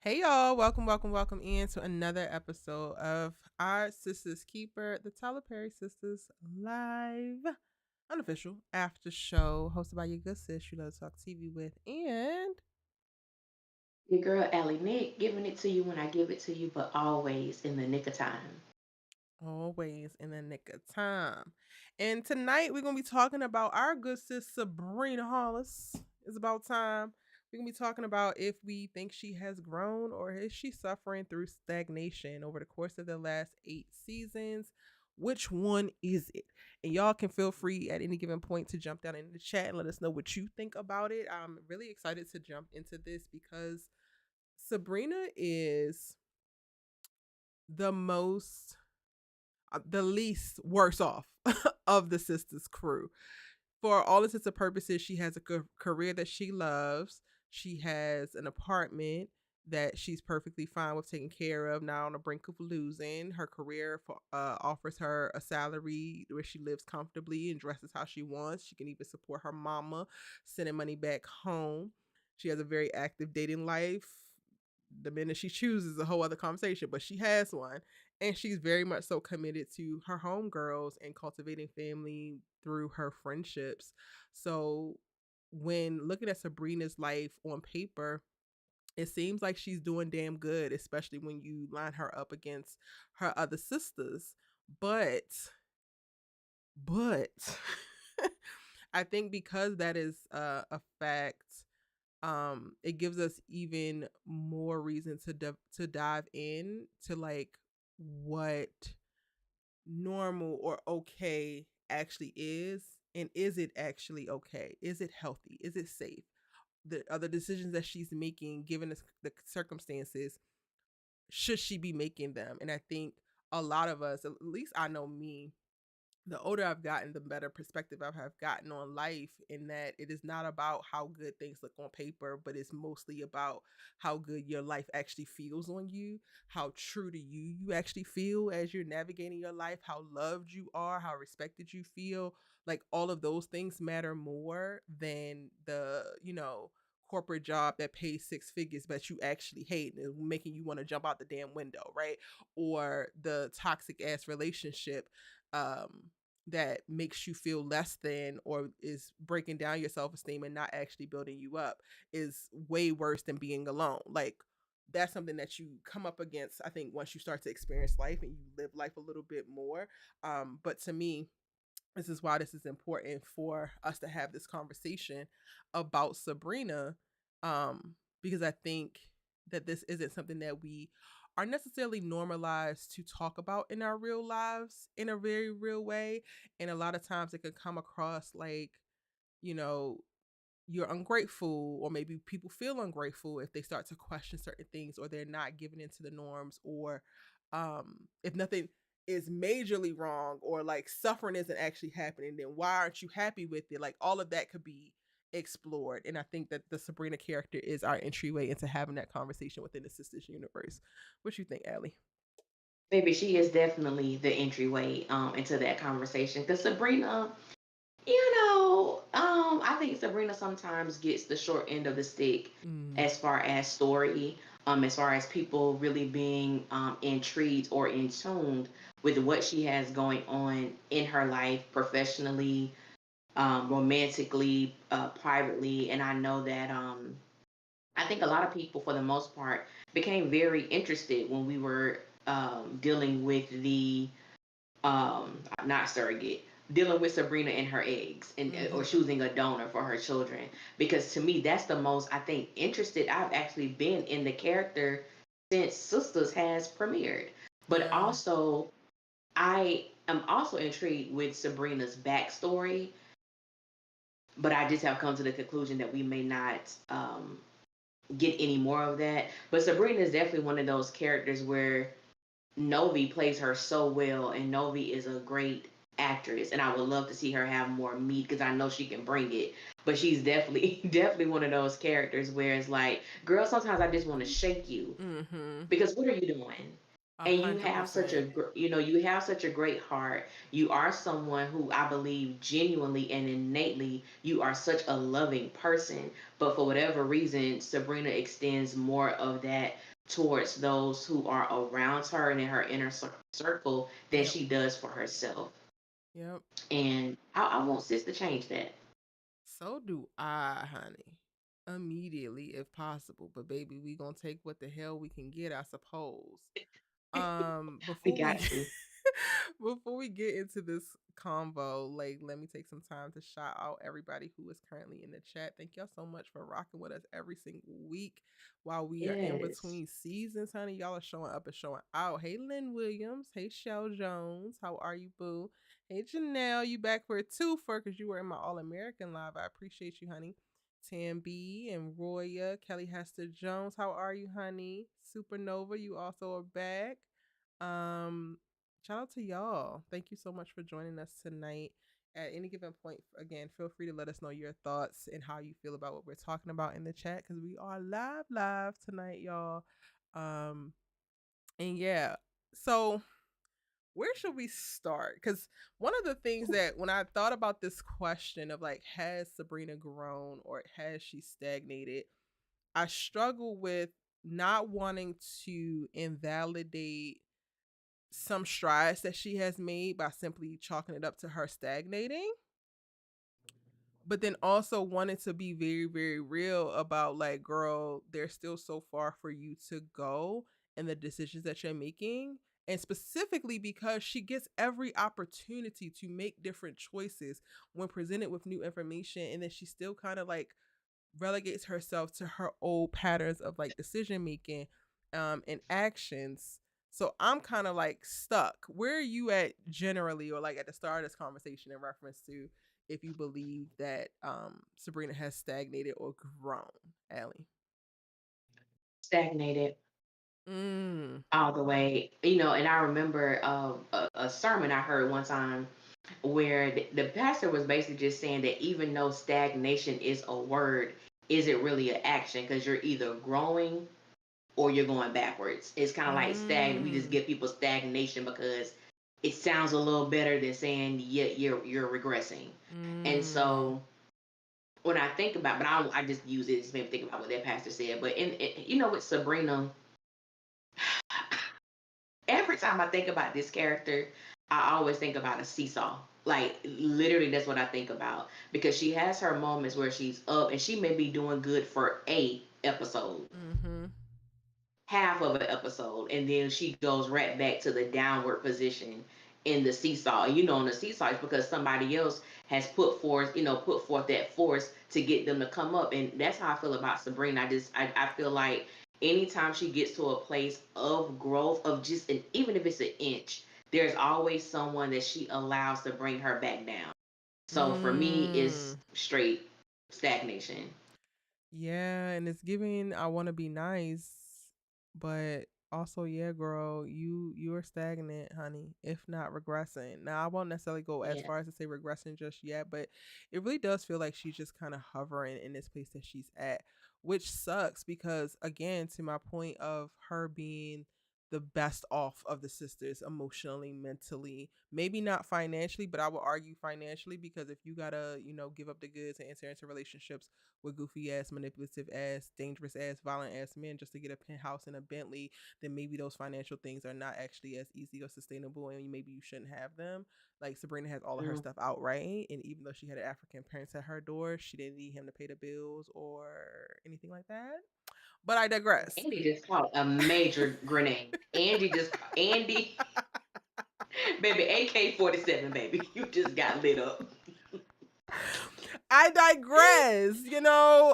Hey y'all, welcome in to another episode of our Sisters Keeper, the Tyler Perry Sisters Live unofficial after show, hosted by your good sis you love to talk TV with, and Your girl Allie Nick giving it to you when I give it to you, but always in the nick of time. always in the nick of time. And tonight we're gonna be talking about our good sis Sabrina Hollis. It's about time. We're gonna be talking about if we think she has grown or is she suffering through stagnation over the course of the last 8 seasons. Which one is it? And y'all can feel free at any given point to jump down in the chat and let us know what you think about it. I'm really excited to jump into this because Sabrina is the most the least worse off of the sisters crew. For all intents and purposes, she has a career that she loves. She has an apartment that she's perfectly fine with taking care of, not on the brink of losing. Her career offers her a salary where she lives comfortably and dresses how she wants. She can even support her mama, sending money back home. She has a very active dating life. The minute she chooses is a whole other conversation, but she has one. And she's very much so committed to her homegirls and cultivating family through her friendships. So when looking at Sabrina's life on paper, it seems like she's doing damn good, especially when you line her up against her other sisters. But, but, I think because that is a fact, it gives us even more reason to dive in to like what normal or okay actually is, and is it actually okay, is it healthy, is it safe, the other decisions that she's making given the circumstances, should she be making them? And I think a lot of us, at least I know me, the older I've gotten, the better perspective I have gotten on life, in that it is not about how good things look on paper, but it's mostly about how good your life actually feels on you, how true to you actually feel as you're navigating your life, how loved you are, how respected you feel. Like all of those things matter more than the corporate job that pays 6 figures but you actually hate and making you want to jump out the damn window, right? Or the toxic ass relationship that makes you feel less than or is breaking down your self-esteem and not actually building you up, is way worse than being alone. Like that's something that you come up against, I think, once you start to experience life and you live life a little bit more. But to me, this is why this is important for us to have this conversation about Sabrina, because I think that this isn't something that we are necessarily normalized to talk about in our real lives in a very real way. And a lot of times it can come across like, you know, you're ungrateful, or maybe people feel ungrateful if they start to question certain things, or they're not giving into the norms, or if nothing is majorly wrong, or like suffering isn't actually happening, then why aren't you happy with it? Like all of that could be explored. And I think that the Sabrina character is our entryway into having that conversation within the sisters universe. What you think, Allie? Baby, she is definitely the entryway into that conversation. Because Sabrina, I think Sabrina sometimes gets the short end of the stick Mm. as far as story, as far as people really being intrigued or in tuned with what she has going on in her life professionally, romantically, privately. And I know that I think a lot of people, for the most part, became very interested when we were dealing with the not surrogate, dealing with Sabrina and her eggs, and or Mm-hmm. choosing a donor for her children. Because to me, that's the most I think interested I've actually been in the character since Sisters has premiered. But Yeah. also, I am also intrigued with Sabrina's backstory. But I just have come to the conclusion that we may not get any more of that. But Sabrina is definitely one of those characters where Novi plays her so well, and Novi is a great actress, and I would love to see her have more meat because I know she can bring it. But she's definitely definitely one of those characters where it's like, girl, sometimes I just want to shake you Mm-hmm. because what are you doing? A And you hundred have such a percent. you have such a great heart. You are someone who I believe genuinely and innately you are such a loving person. But for whatever reason, Sabrina extends more of that towards those who are around her and in her inner circle than Yep. she does for herself. Yep. And I want sis to change that. So do I, honey. Immediately, if possible. But baby, we gonna take what the hell we can get, I suppose. We Before we got to. before we get into this convo, like let me take some time to shout out everybody who is currently in the chat. Thank y'all so much for rocking with us every single week while we are in Yes. between seasons, honey. Y'all are showing up and showing out. Hey Lynn Williams, hey Shell Jones, how are you, boo? Hey Janelle, you back for a twofer because you were in my All American live. I appreciate you, honey. Tam B and Roya, Kelly Hester Jones, how are you, honey? Supernova, you also are back. Um, Shout out to y'all. Thank you so much for joining us tonight. At any given point, again, feel free to let us know your thoughts and how you feel about what we're talking about in the chat because we are live tonight, y'all. Um, and yeah, so where should we start? Because one of the things that when I thought about this question of like, has Sabrina grown or has she stagnated? I struggle with not wanting to invalidate some strides that she has made by simply chalking it up to her stagnating, but then also wanting to be very, very real about like, girl, there's still so far for you to go and the decisions that you're making. And specifically because she gets every opportunity to make different choices when presented with new information. And then she still kind of like relegates herself to her old patterns of like decision making and actions. So I'm kind of like stuck. Where are you at generally, or like at the start of this conversation in reference to if you believe that Sabrina has stagnated or grown, Allie? Stagnated Mm. all the way. And I remember a sermon I heard one time where the pastor was basically just saying that even though stagnation is a word, is it really an action? Because you're either growing or you're going backwards. It's kind of like we just Mm. give people stagnation because it sounds a little better than saying you're regressing. And Mm. so when I think about, but I just use it to maybe think about what that pastor said. But with Sabrina, every time I think about this character, I always think about a seesaw. Like literally, that's what I think about because she has her moments where she's up and she may be doing good for a episode, Mm-hmm. half of an episode, and then she goes right back to the downward position in the seesaw. On the seesaw is because somebody else has put forth that force to get them to come up, and that's how I feel about Sabrina. I feel like anytime she gets to a place of growth of just even if it's an inch, there's always someone that she allows to bring her back down. So for me, it's Mm. straight stagnation. Yeah, and it's giving I want to be nice, but also yeah, girl, you're stagnant, honey, if not regressing. Now, I won't necessarily go as Yeah. far as to say regressing just yet, but it really does feel like she's just kind of hovering in this place that she's at, which sucks because again, to my point of her being the best off of the sisters emotionally, mentally, maybe not financially, but I would argue financially because if you gotta, give up the goods and enter into relationships with goofy ass, manipulative ass, dangerous ass, violent ass men just to get a penthouse and a Bentley, then maybe those financial things are not actually as easy or sustainable and maybe you shouldn't have them. Like Sabrina has all of her Mm. stuff outright, and even though she had African parents at her door, she didn't need him to pay the bills or anything like that. But I digress. Andy just caught a major grenade. Andy, baby, AK-47, baby. You just got lit up. I digress.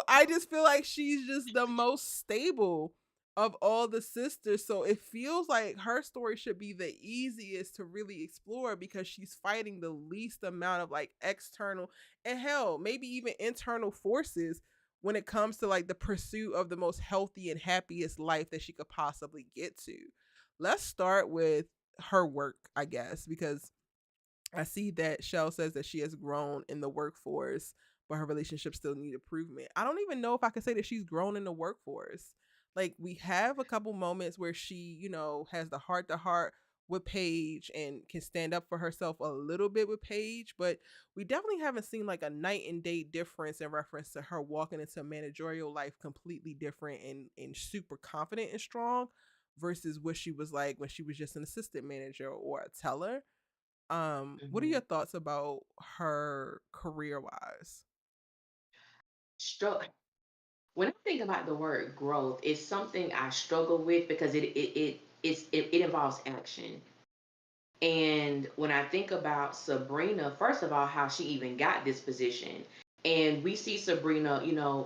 I just feel like she's just the most stable of all the sisters. So it feels like her story should be the easiest to really explore because she's fighting the least amount of like external and hell, maybe even internal forces when it comes to like the pursuit of the most healthy and happiest life that she could possibly get to. Let's start with her work, I guess, because I see that Shell says that she has grown in the workforce, but her relationships still need improvement. I don't even know if I could say that she's grown in the workforce. Like we have a couple moments where she, has the heart to heart with Paige and can stand up for herself a little bit with Paige, but we definitely haven't seen like a night and day difference in reference to her walking into managerial life completely different and super confident and strong versus what she was like when she was just an assistant manager or a teller. What are Hmm. your thoughts about her career wise? When I think about the word growth, it's something I struggle with because it involves action. And when I think about Sabrina, first of all, how she even got this position. And we see Sabrina,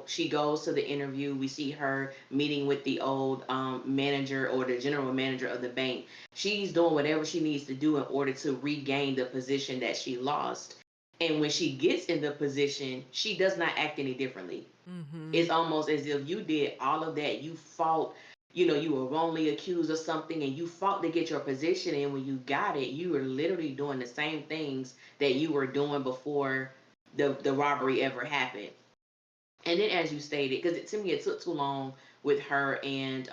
she goes to the interview. We see her meeting with the old manager or the general manager of the bank. She's doing whatever she needs to do in order to regain the position that she lost. And when she gets in the position, she does not act any differently. Mm-hmm. It's almost as if you did all of that. You fought, you were wrongly accused of something and you fought to get your position. And when you got it, you were literally doing the same things that you were doing before the robbery ever happened. And then, as you stated, because to me it took too long with her and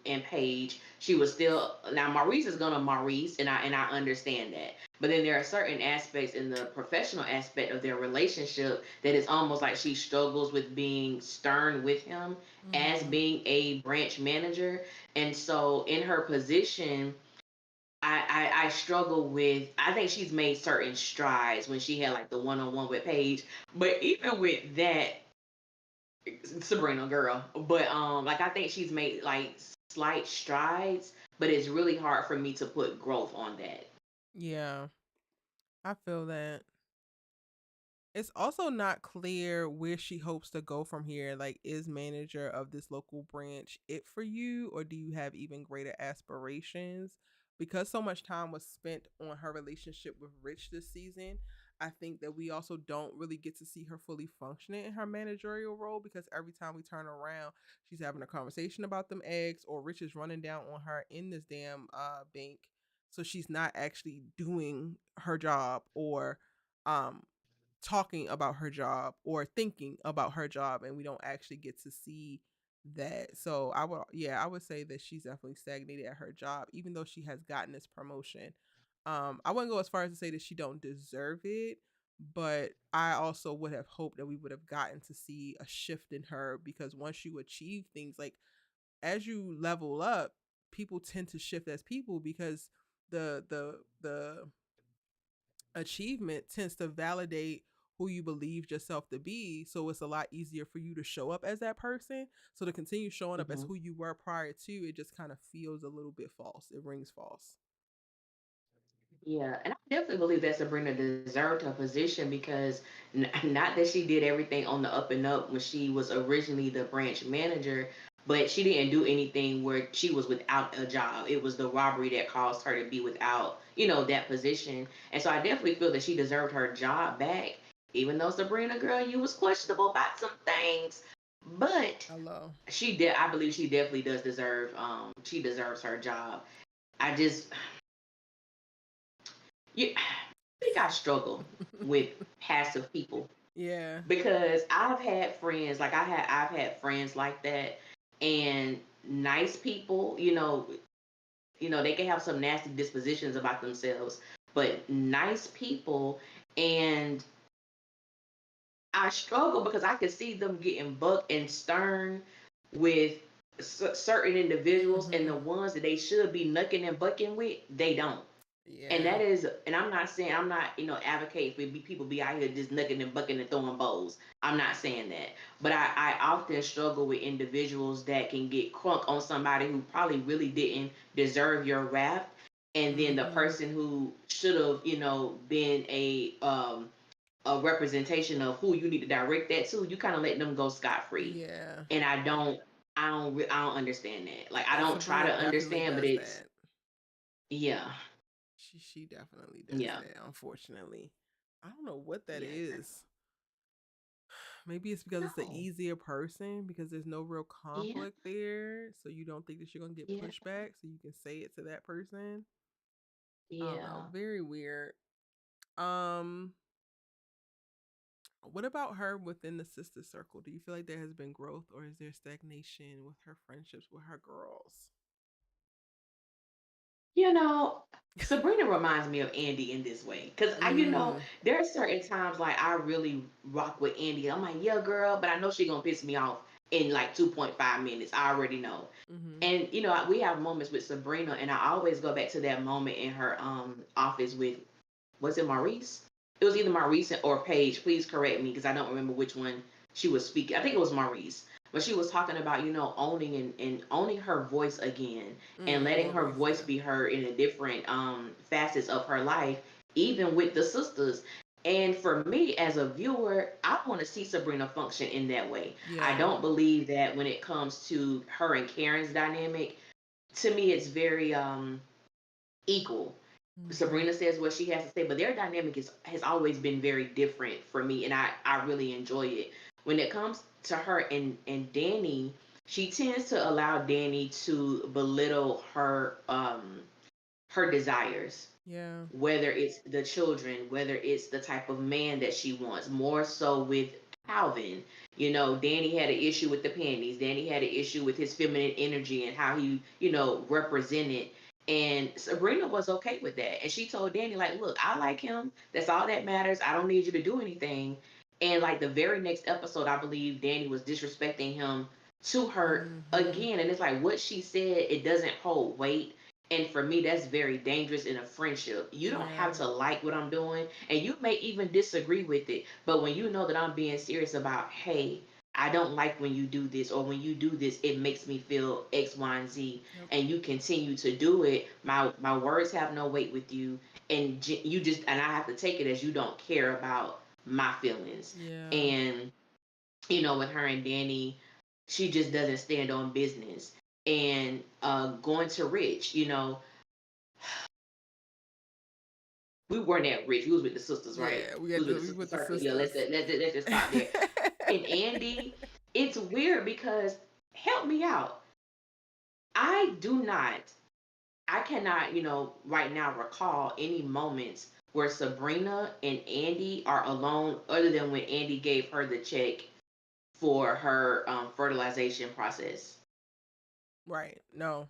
Paige. She was still now Maurice is gonna Maurice, and I understand that. But then there are certain aspects in the professional aspect of their relationship that it's almost like she struggles with being stern with him as Mm-hmm. being a branch manager. And so in her position, I struggle with. I think she's made certain strides when she had like the one on one with Paige, but even with that, Sabrina girl. But like I think she's made like slight strides, but it's really hard for me to put growth on that. Yeah, I feel that. It's also not clear where she hopes to go from here. Like, is manager of this local branch it for you, or do you have even greater aspirations? Because so much time was spent on her relationship with Rich this season, I think that we also don't really get to see her fully functioning in her managerial role because every time we turn around, she's having a conversation about them eggs, or Rich is running down on her in this damn bank. So she's not actually doing her job or um talking about her job or thinking about her job, and we don't actually get to see that. So I would say that she's definitely stagnated at her job even though she has gotten this promotion. I wouldn't go as far as to say that she don't deserve it, but I also would have hoped that we would have gotten to see a shift in her because once you achieve things, like as you level up, people tend to shift as people because the achievement tends to validate who you believed yourself to be. So it's a lot easier for you to show up as that person. So to continue showing up as Hmm. who you were prior to, it just kind of feels a little bit false. It rings false. Yeah, and I definitely believe that Sabrina deserved her position because not that she did everything on the up and up when she was originally the branch manager, but she didn't do anything where she was without a job. It was the robbery that caused her to be without, that position. And so I definitely feel that she deserved her job back, even though Sabrina, girl, you was questionable about some things. But Hello. she did. I believe she definitely does deserve. She deserves her job. I just you, I think I struggle with passive people Yeah. because I've had friends like that, and nice people, they can have some nasty dispositions about themselves, but nice people. And I struggle because I can see them getting buck and stern with certain individuals, and Mm-hmm. the ones that they should be knucking and bucking with, they don't. And Yeah. that is, and I'm not saying, I'm not, advocating for people be out here just nucking and bucking and throwing bows. I'm not saying that. But I often struggle with individuals that can get crunk on somebody who probably really didn't deserve your wrath. And then the Mm-hmm. person who should have, been a representation of who you need to direct that to, you kind of let them go scot free. Yeah. And I don't understand that. Like I And don't try Sabrina to definitely understand, but does it's that. yeah, She definitely does yeah, that, unfortunately. I don't know what that yeah. is. Maybe it's because it's the No, easier person because there's no real yeah, conflict there. So you don't think that you're going to get yeah, pushback. So you can say it to that person. I don't know. yeah. Very weird. Um, what about her within the sister circle? Do you feel like there has been growth or is there stagnation with her friendships with her girls? You know, Sabrina reminds me of Andy in this way. Cause Mm. there are certain times like I really rock with Andy. I'm like, yeah, girl, but I know she gonna piss me off in like 2.5 minutes. I already know. Mhm. And we have moments with Sabrina, and I always go back to that moment in her office with, was it Maurice? It was either Maurice or Paige. Please correct me because I don't remember which one she was speaking. I think it was Maurice. But she was talking about, owning and owning her voice again and letting her Maurice, voice yeah. be heard in the different facets of her life, even with the sisters. And for me as a viewer, I want to see Sabrina function in that way. I Yeah. don't believe that when it comes to her and Karen's dynamic, to me it's very equal. Mhm. Sabrina says what she has to say, but their dynamic has always been very different for me, and I really enjoy it. When it comes to her and Danny, she tends to allow Danny to belittle her desires, Yeah. whether it's the children, whether it's the type of man that she wants, more so with Calvin. Danny had an issue with the panties. Danny had an issue with his feminine energy and how he, represented. And Sabrina was okay with that. And she told Danny, like, look, I like him. That's all that matters. I don't need you to do anything. And like the very next episode, I believe Danny was disrespecting him to her Mhm. again. And it's like what she said, it doesn't hold weight. And for me, that's very dangerous in a friendship. You don't Yeah. have to like what I'm doing, and you may even disagree with it. But when you know that I'm being serious about, hey, I don't like when you do this, or when you do this, it makes me feel X, Y, and Z, Yep. and you continue to do it, my words have no weight with you, and I have to take it as you don't care about my feelings. Yeah. And with her and Danny, she just doesn't stand on business. And going to Rich, we weren't that rich. We was with the sisters, right? Yeah. We We had was with to the we sister with the circle. Yeah, let's sisters. let's just stop there. And Andy, it's weird because help me out. I do not, I cannot, right now recall any moments where Sabrina and Andy are alone, other than when Andy gave her the check for her fertilization process. Right. No.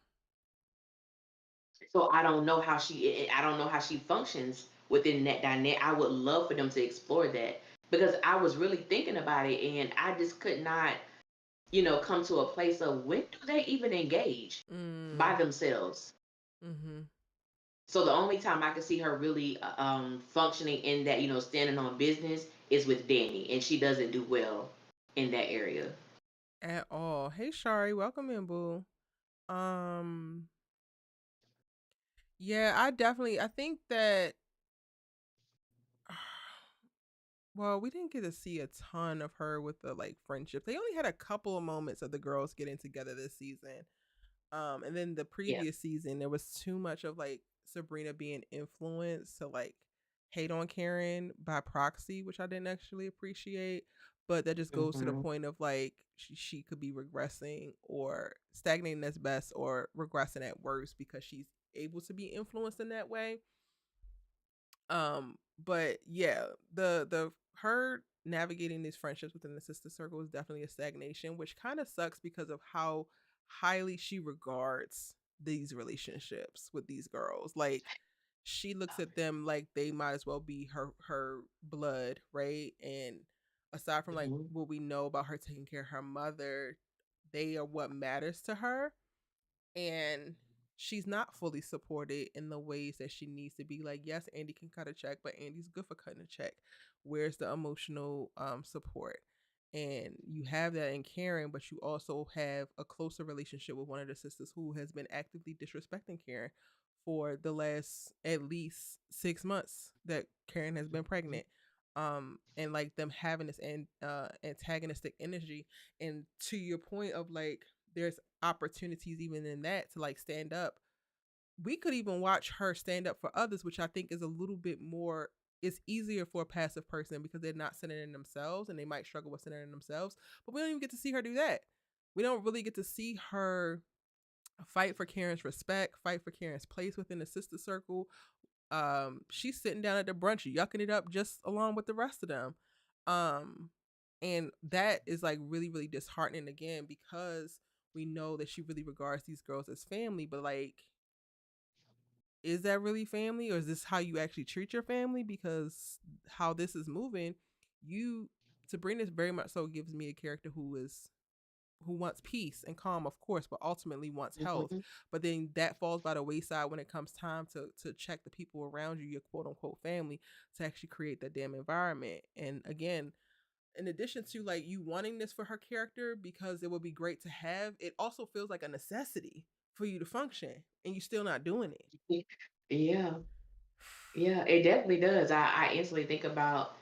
So I don't know how she functions within that dynamic. I would love for them to explore that because I was really thinking about it and I just could not, come to a place of when do they even engage by Mm. themselves. Mhm. So the only time I could see her really functioning in that, standing on business is with Danny, and she doesn't do well in that area. At all. Hey Shari, welcome in, boo. Um yeah, I think that well, we didn't get to see a ton of her with the like friendship. They only had a couple of moments of the girls getting together this season. And then the Yeah. previous season, there was too much of like Sabrina being influenced to like hate on Karen by proxy, which I didn't actually appreciate. But that just goes to the Hmm. point of like she could be regressing or stagnating at best or regressing at worst because she's able to be influenced in that way. But yeah, the her navigating these friendships within the sister circle is definitely a stagnation, which kind of sucks because of how highly she regards these relationships with these girls. Like she looks at them like they might as well be her blood, right? And aside from like Hmm. what we know about her taking care of her mother, they are what matters to her, and she's not fully supported in the ways that she needs to be. Like, yes, Andy can cut a check, but Andy's good for cutting a check. Where's the emotional support? And you have that in Karen, but you also have a closer relationship with one of the sisters who has been actively disrespecting Karen for the last at least 6 months that Karen has been pregnant. And like them having this antagonistic energy. And to your point of like, there's opportunities even in that to like stand up. We could even watch her stand up for others, which I think is a little bit more, it's easier for a passive person because they're not centered in themselves and they might struggle with centering in themselves. But we don't even get to see her do that. We don't really get to see her fight for Karen's respect, fight for Karen's place within the sister circle. She's sitting down at the brunch, yucking it up just along with the rest of them. Um, and that is like really, really disheartening again because we know that she really regards these girls as family, but like is that really family, or is this how you actually treat your family? Because how this is moving, you Sabrina very much so gives me a character who wants peace and calm, of course, but ultimately wants health. Mhm. But then that falls by the wayside when it comes time to check the people around you, your quote unquote family, to actually create that damn environment. And again, in addition to like you wanting this for her character because it would be great to have, it also feels like a necessity for you to function, and you still not doing it. Yeah, yeah, it definitely does. I instantly think about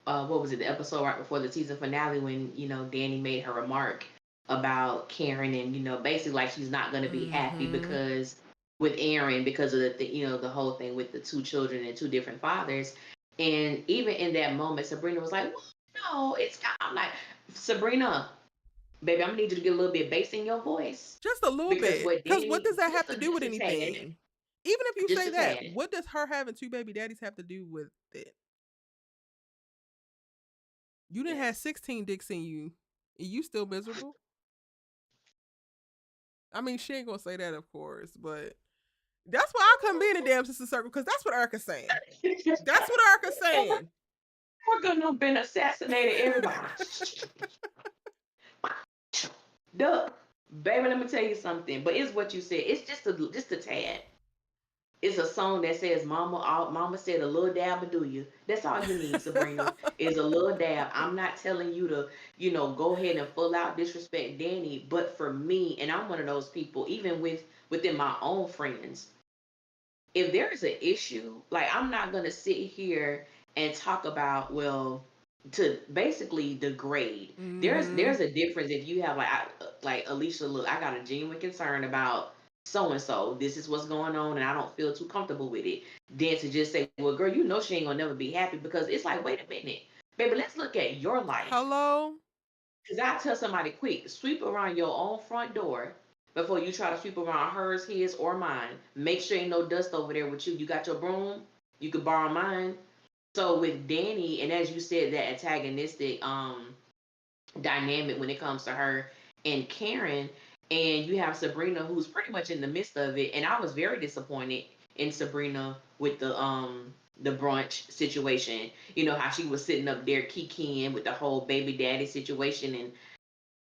what was it, the episode right before the season finale when, Danny made her remark about Karen and, basically like she's not going to be happy Mm-hmm. because with Aaron because of the whole thing with the two children and two different fathers. And even in that moment, Sabrina was like, well, no, it's not. I'm like, Sabrina, baby, I'm gonna need you to get a little bit of bass in your voice Just a little because bit. what Because what Danny, does that have to do just with a tad, anything? Even if you just say a that, tad. what does her having two baby daddies have to do with it? You didn't have Yes. 16 dicks in you, and you still miserable? I mean, she ain't gonna say that, of course, but that's why I couldn't be in the damn sister circle, because that's what Erica's saying. That's what Erica's saying. We're gonna have been assassinated, everybody. Duh. Baby, let me tell you something. But it's what you said. It's just a tad. It's a song that says Mama said a little dab will do you. That's all you need, Sabrina. Is a little dab. I'm not telling you to, go ahead and full out disrespect Danny. But for me, and I'm one of those people, even within my own friends, if there is an issue, like I'm not gonna sit here and talk about, well, to basically degrade. There's Mm-hmm. there's a difference if you have like Alicia, look, I got a genuine concern about so and so. This is what's going on, and I don't feel too comfortable with it. Then to just say, well, girl, she ain't gonna never be happy because it's like, wait a minute, baby, let's look at your life. Hello? Because I tell somebody, quick, sweep around your own front door before you try to sweep around hers, his, or mine. Make sure ain't no dust over there with you. You got your broom? You could borrow mine. So with Danny, and as you said, that antagonistic dynamic when it comes to her and Karen, and you have Sabrina who's pretty much in the midst of it. And I was very disappointed in Sabrina with the brunch situation. You know how she was sitting up there kikiing with the whole baby daddy situation, and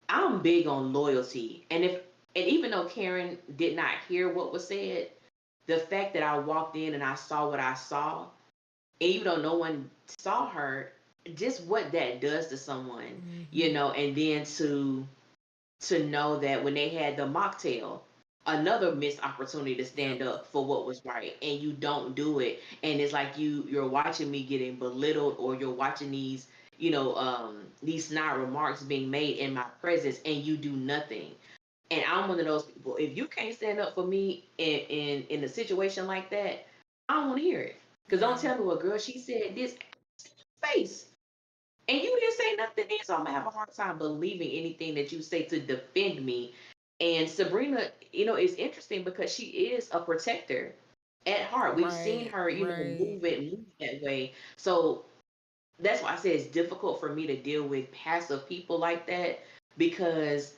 I'm big on loyalty. And even though Karen did not hear what was said, the fact that I walked in and I saw what I saw, and even though no one saw her, just what that does to someone, Mm-hmm. and then to know that when they had the mocktail, another missed opportunity to Yep. stand up for what was right, and you don't do it, and it's like you're watching me getting belittled, or you're watching these snide remarks being made in my presence, and you do nothing. And I'm one of those people. If you can't stand up for me in a situation like that, I don't want to hear it. Because don't Yeah. tell me, well, girl, she said this face. And you didn't say nothing then, so I'm gonna have a hard time believing anything that you say to defend me. And Sabrina, is interesting because she is a protector at heart. We've seen Right. her, Right. move that way. So that's why I say it's difficult for me to deal with passive people like that because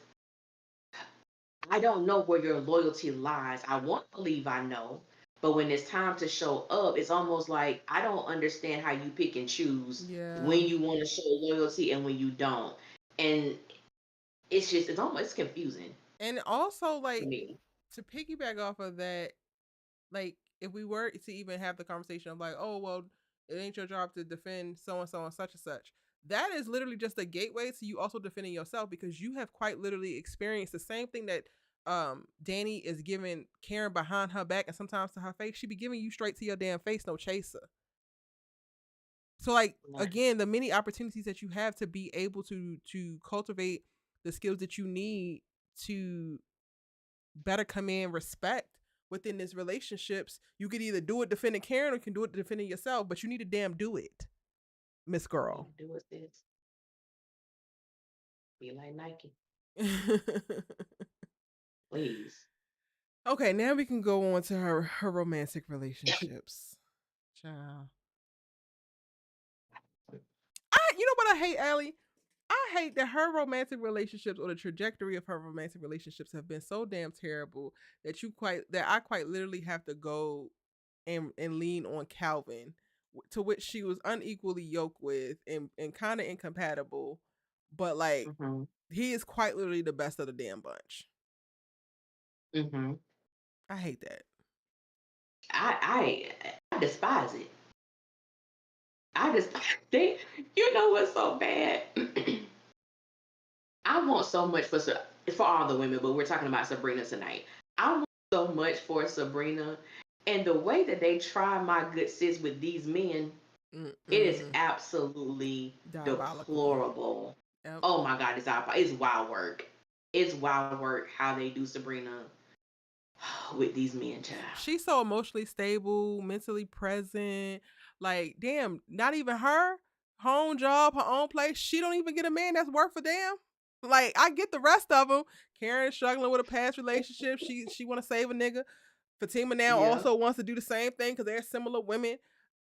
I don't know where your loyalty lies. I want to believe I know, but when it's time to show up, it's almost like I don't understand how you pick and choose Yeah. when you want to show loyalty and when you don't. And it's confusing And also, for like, me. to piggyback off of that, like, if we were to even have the conversation of like, oh well, it ain't your job to defend so and so and such and such. That is literally just a gateway to you also defending yourself, because you have quite literally experienced the same thing that Danny is giving Karen behind her back and sometimes to her face. She be giving you straight to your damn face, no chaser. So like Right. again, the many opportunities that you have to be able to cultivate the skills that you need to better command respect within these relationships, you could either do it defending Karen or you can do it defending yourself, but you need to damn do it, Miss You need Girl. to do is this. Be like Nike, please. Okay, now we can go on to her romantic relationships. Child. You know what I hate, Allie? I hate that her romantic relationships or the trajectory of her romantic relationships have been so damn terrible that I quite literally have to go and lean on Calvin, to which she was unequally yoked with and kind of incompatible. But like, Mm-hmm. he is quite literally the best of the damn bunch. Mm-hmm. I hate that. I despise it. I just they, you know what's so bad? I want so much for all the women, but we're talking about Sabrina tonight. I want so much for Sabrina, and the way that they try my good sis with these men, it is Mm-mm. absolutely Diabolical. deplorable. Yep. Oh my God, it's wild work. It's wild work how they do Sabrina with these men, child. She's so emotionally stable, mentally present. Like, damn, not even her own job, her own place. She don't even get a man that's worth a damn. Like, I get the rest of them. Karen struggling with a past relationship. She want to save a nigga. Fatima now Yeah. also wants to do the same thing because they're similar women.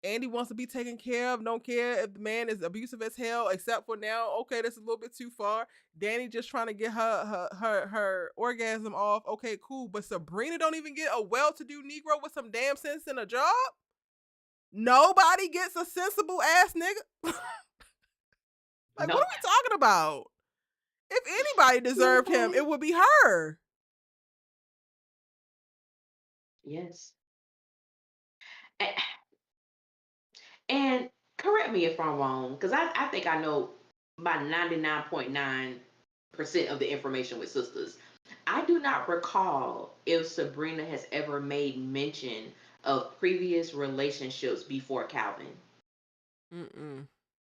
Andy wants to be taken care of. Don't care if the man is abusive as hell, except for now. Okay, this is a little bit too far. Danny just trying to get her orgasm off. Okay, cool. But Sabrina don't even get a well-to-do Negro with some damn sense and a job. Nobody gets a sensible ass nigga. Like, what No. are we talking about? If anybody deserved him, Nobody. it would be her. Yes. And, and correct me if I'm wrong, because I think I know about 99.9% of the information with sisters. I do not recall if Sabrina has ever made mention of previous relationships before Calvin. Mm-mm.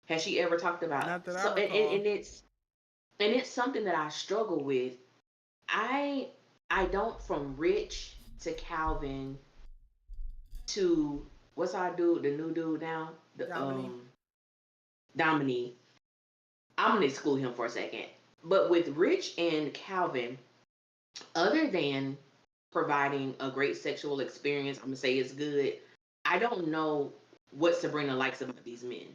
Has she ever talked about Not that I so recall. and it's something that I struggle with. I I don't from Rich to Calvin to what's our dude, the new dude now? The Dominique. Dominique. I'm gonna exclude him for a second. But with Rich and Calvin, other than providing a great sexual experience, I'm gonna say it's good. I don't know what Sabrina likes about these men.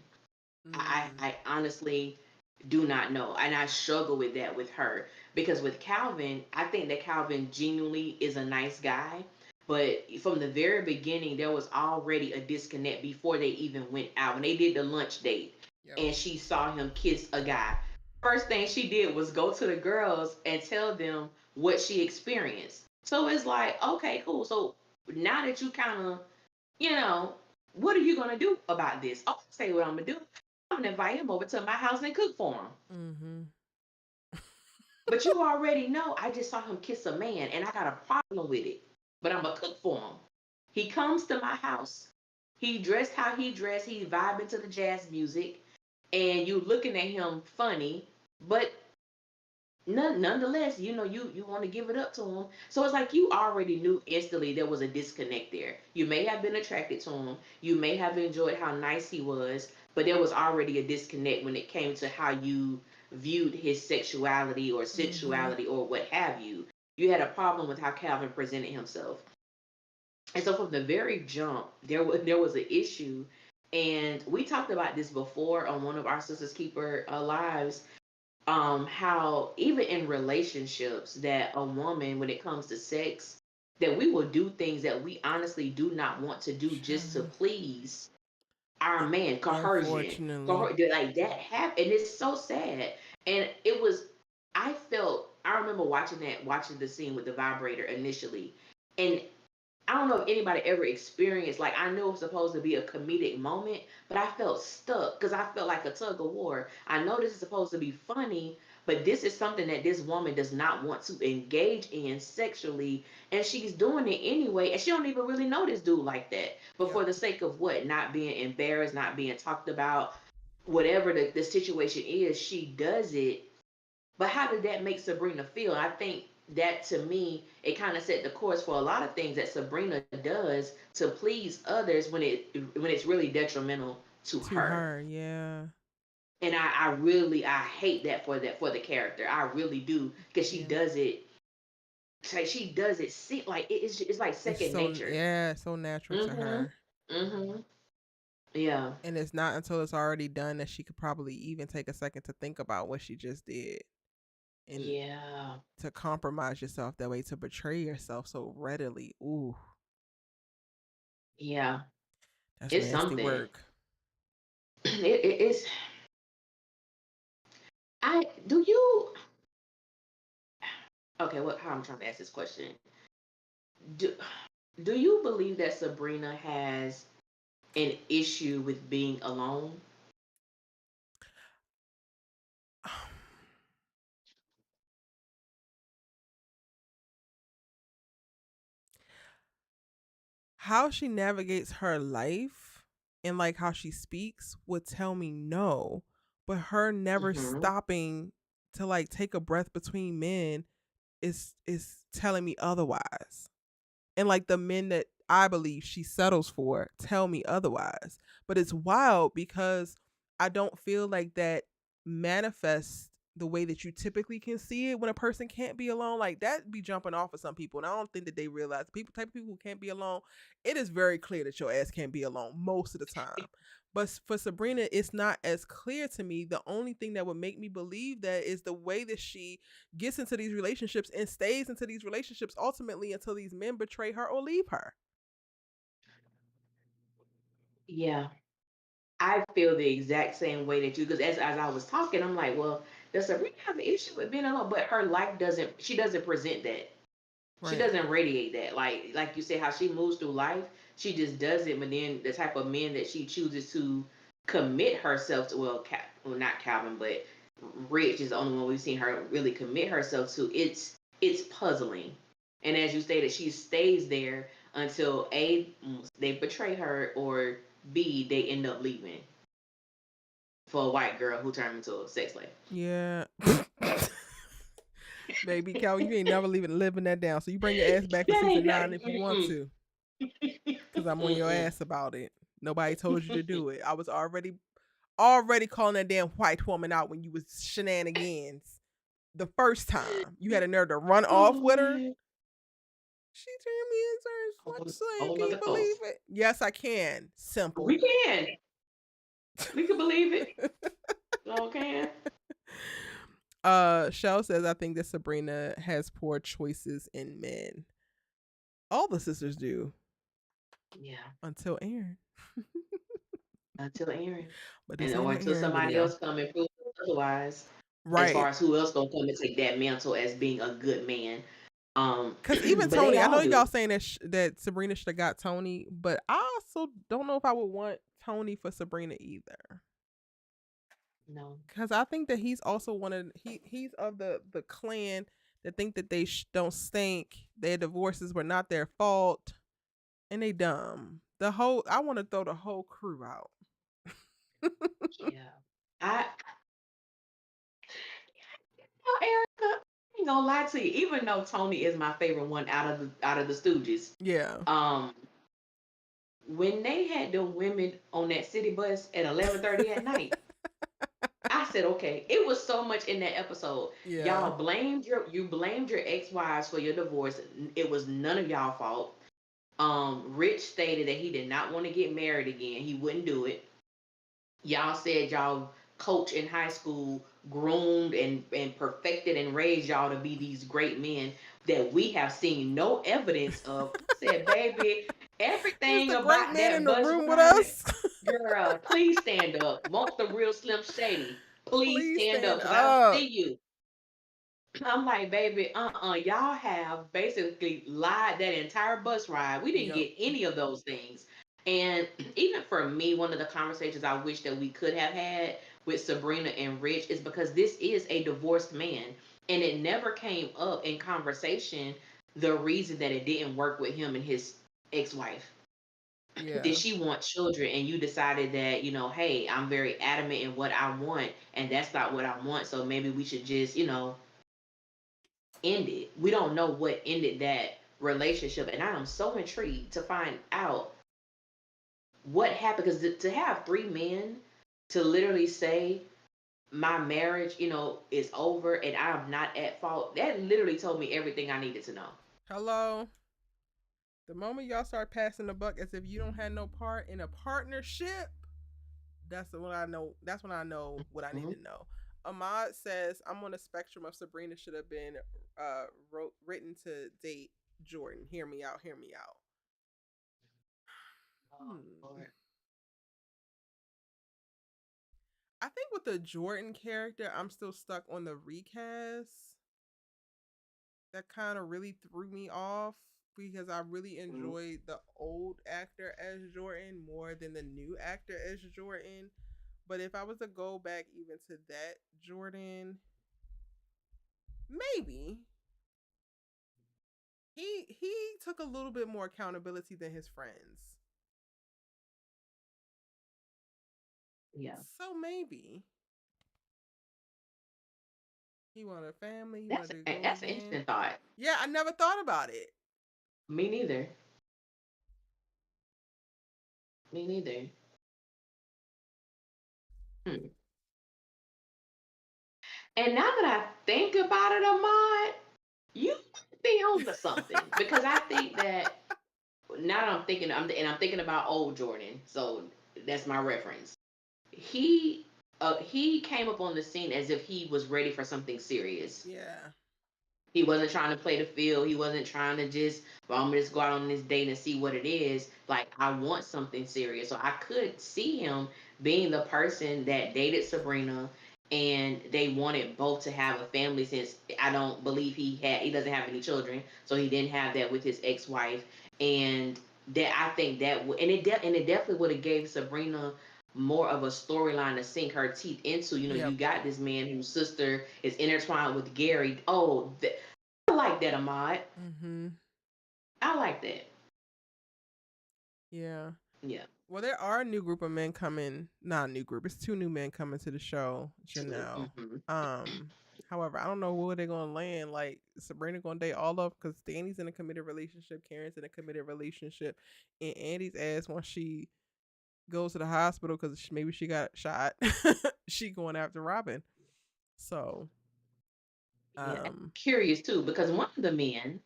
Mm. I honestly do not know. And I struggle with that with her. Because with Calvin, I think that Calvin genuinely is a nice guy. But from the very beginning, there was already a disconnect before they even went out. When they did the lunch date Yep. and she saw him kiss a guy, first thing she did was go to the girls and tell them what she experienced. So it's like, okay, cool. So now that you kind of, you know, what are you going to do about this? I'll say what I'm going to do. I'm gonna invite him over to my house and cook for him. Mm-hmm. But you already know I just saw him kiss a man and I got a problem with it. But I'm gonna cook for him. He comes to my house. He dressed how he dressed. He vibing to the jazz music, and you looking at him funny. But nonetheless, you know you want to give it up to him. So it's like you already knew instantly there was a disconnect there. You may have been attracted to him. You may have enjoyed how nice he was, but there was already a disconnect when it came to how you viewed his sexuality or Mm-hmm. sensuality or what have you. You had a problem with how Calvin presented himself. And so from the very jump, there was an issue, and we talked about this before on one of our Sisters Keeper lives, how even in relationships that a woman when it comes to sex that we will do things that we honestly do not want to do just to Child. please our man. Unfortunately. Like that happened, and it's so sad. And it was, I remember watching the scene with the vibrator initially, and I don't know if anybody ever experienced, like, I knew it was supposed to be a comedic moment, but I felt stuck because I felt like a tug of war. I know this is supposed to be funny, but this is something that this woman does not want to engage in sexually, and she's doing it anyway, and she don't even really know this dude like that. But Yep. for the sake of what? Not being embarrassed, not being talked about, whatever the situation is, she does it. But how did that make Sabrina feel? I think that to me, it kind of set the course for a lot of things that Sabrina does to please others when it's really detrimental to To her. her, yeah. And I really I hate that for the character. I really do because she Yeah. does it. Like she does it. See, like it's like It's second so, nature. yeah, so natural to Mhm. her. Mhm. Yeah. And it's not until it's already done that she could probably even take a second to think about what she just did. And Yeah. to compromise yourself that way, to betray yourself so readily. Ooh. Yeah, That's it's nasty something. work. It's. I do you. Okay, what? How I'm trying to ask this question. Do Do you believe that Sabrina has an issue with being alone? How she navigates her life and like how she speaks would tell me no, but her never Hmm. stopping to like take a breath between men is telling me otherwise. And like the men that I believe she settles for tell me otherwise. But it's wild because I don't feel like that manifests the way that you typically can see it when a person can't be alone. Like that be jumping off of some people. And I don't think that they realize people type of people who can't be alone, it is very clear that your ass can't be alone most of the time. But for Sabrina, it's not as clear to me. The only thing that would make me believe that is the way that she gets into these relationships and stays into these relationships ultimately until these men betray her or leave her. Yeah, I feel the exact same way that you. Because as I was talking, I'm like, well, does Sabrina have an issue with being alone? But her life doesn't. She doesn't present that. She Right. doesn't radiate that. Like you said, how she moves through life, she just does it. But then the type of men that she chooses to commit herself to, well, not Calvin, but Rich is the only one we've seen her really commit herself to. It's puzzling. And as you stated, she stays there until A, they betray her, or B, they end up leaving for a white girl who turned into a sex slave. Yeah. Baby Cal, you ain't never leaving living that down. So you bring your ass back to That season ain't 9 if you want mm-mm, to. Cause I'm on your mm-mm. ass about it. Nobody told you to do it. I was already calling that damn white woman out when you was shenanigans the first time. You had a nerve to run off Oh with her. man, She turned me into her whole, slut slave. whole Can you nother believe coast. it? Yes, I can. Simple. We can. We can believe it. Okay. Shell says I think that Sabrina has poor choices in men. All the sisters do Yeah. until Aaron. Until Aaron. But this And ain't or an until Aaron somebody video. else come and prove otherwise. As far Right. as who else gonna come and take that mantle as being a good man. Cause even But they Tony, I know all y'all do. saying that Sabrina should have got Tony, but I also don't know if I would want Tony for Sabrina either. No. Cause I think that he's also he's of the clan that think that they don't stink. Their divorces were not their fault, and they dumb. I want to throw the whole crew out. Yeah. I Erica, I ain't gonna lie to you. Even though Tony is my favorite one out of the Stooges, Yeah. um, when they had the women on that city bus at 11:30 at night, I said, okay, it was so much in that episode. Yeah. You blamed your ex-wives for your divorce. It was none of y'all fault. Rich stated that he did not want to get married again. He wouldn't do it. Y'all said y'all coach in high school groomed and perfected and raised y'all to be these great men that we have seen no evidence of. I said, baby, Is everything the great about man in that the bus room with ride, us? girl, please stand up. Want the real Slim Shady? Please Please stand up stand because I don't up. see you. I'm like, baby, y'all have basically lied that entire bus ride. We didn't Yep. get any of those things. And even for me, one of the conversations I wish that we could have had with Sabrina and Rich is because this is a divorced man. And it never came up in conversation the reason that it didn't work with him and his ex wife. Did Yeah. she want children and you decided that, hey, I'm very adamant in what I want and that's not what I want. So maybe we should just, ended. We don't know what ended that relationship, and I am so intrigued to find out what happened. Because to have three men to literally say my marriage, is over and I'm not at fault, that literally told me everything I needed to know. Hello. The moment y'all start passing the buck as if you don't have no part in a partnership, that's when I know. That's when I know what I need Mhm. to know. Ahmad says I'm on a spectrum of Sabrina should have been written to date Jordan. Hear me out. Hear me out. Oh, Hmm. Lord. I think with the Jordan character, I'm still stuck on the recast. That kind of really threw me off because I really Mhm. enjoyed the old actor as Jordan more than the new actor as Jordan. But if I was to go back even to that Jordan, maybe he took a little bit more accountability than his friends. Yeah. So maybe he wanted a family, he That's wanted to a, go that's an again. interesting thought. Yeah, I never thought about it. Me neither. Me neither. Hmm. And now that I think about it, Ahmad, you might be on to something because I think that now that I'm thinking about old Jordan, so that's my reference. He he came up on the scene as if he was ready for something serious. Yeah. He wasn't trying to play the field. He wasn't trying to just, well, I'm gonna just go out on this date and see what it is. Like, I want something serious. So I could see him being the person that dated Sabrina and they wanted both to have a family since I don't believe he doesn't have any children. So he didn't have that with his ex-wife. And that I think that would, and it definitely would have gave Sabrina more of a storyline to sink her teeth into. You know, you Yep. got this man whose sister is intertwined with Gary. Oh, I like that, Ahmad. Mm-hmm. I like that. Yeah. Yeah. Well, there are a new group of men coming. Not a new group. It's two new men coming to the show. True. Janelle. Mm-hmm. Um. However, I don't know where they're gonna land. Like Sabrina gonna date all of because Danny's in a committed relationship, Karen's in a committed relationship, and Andy's ass once she goes to the hospital because maybe she got shot. She going after Robin. So, Yeah. I'm um, curious too because one of the men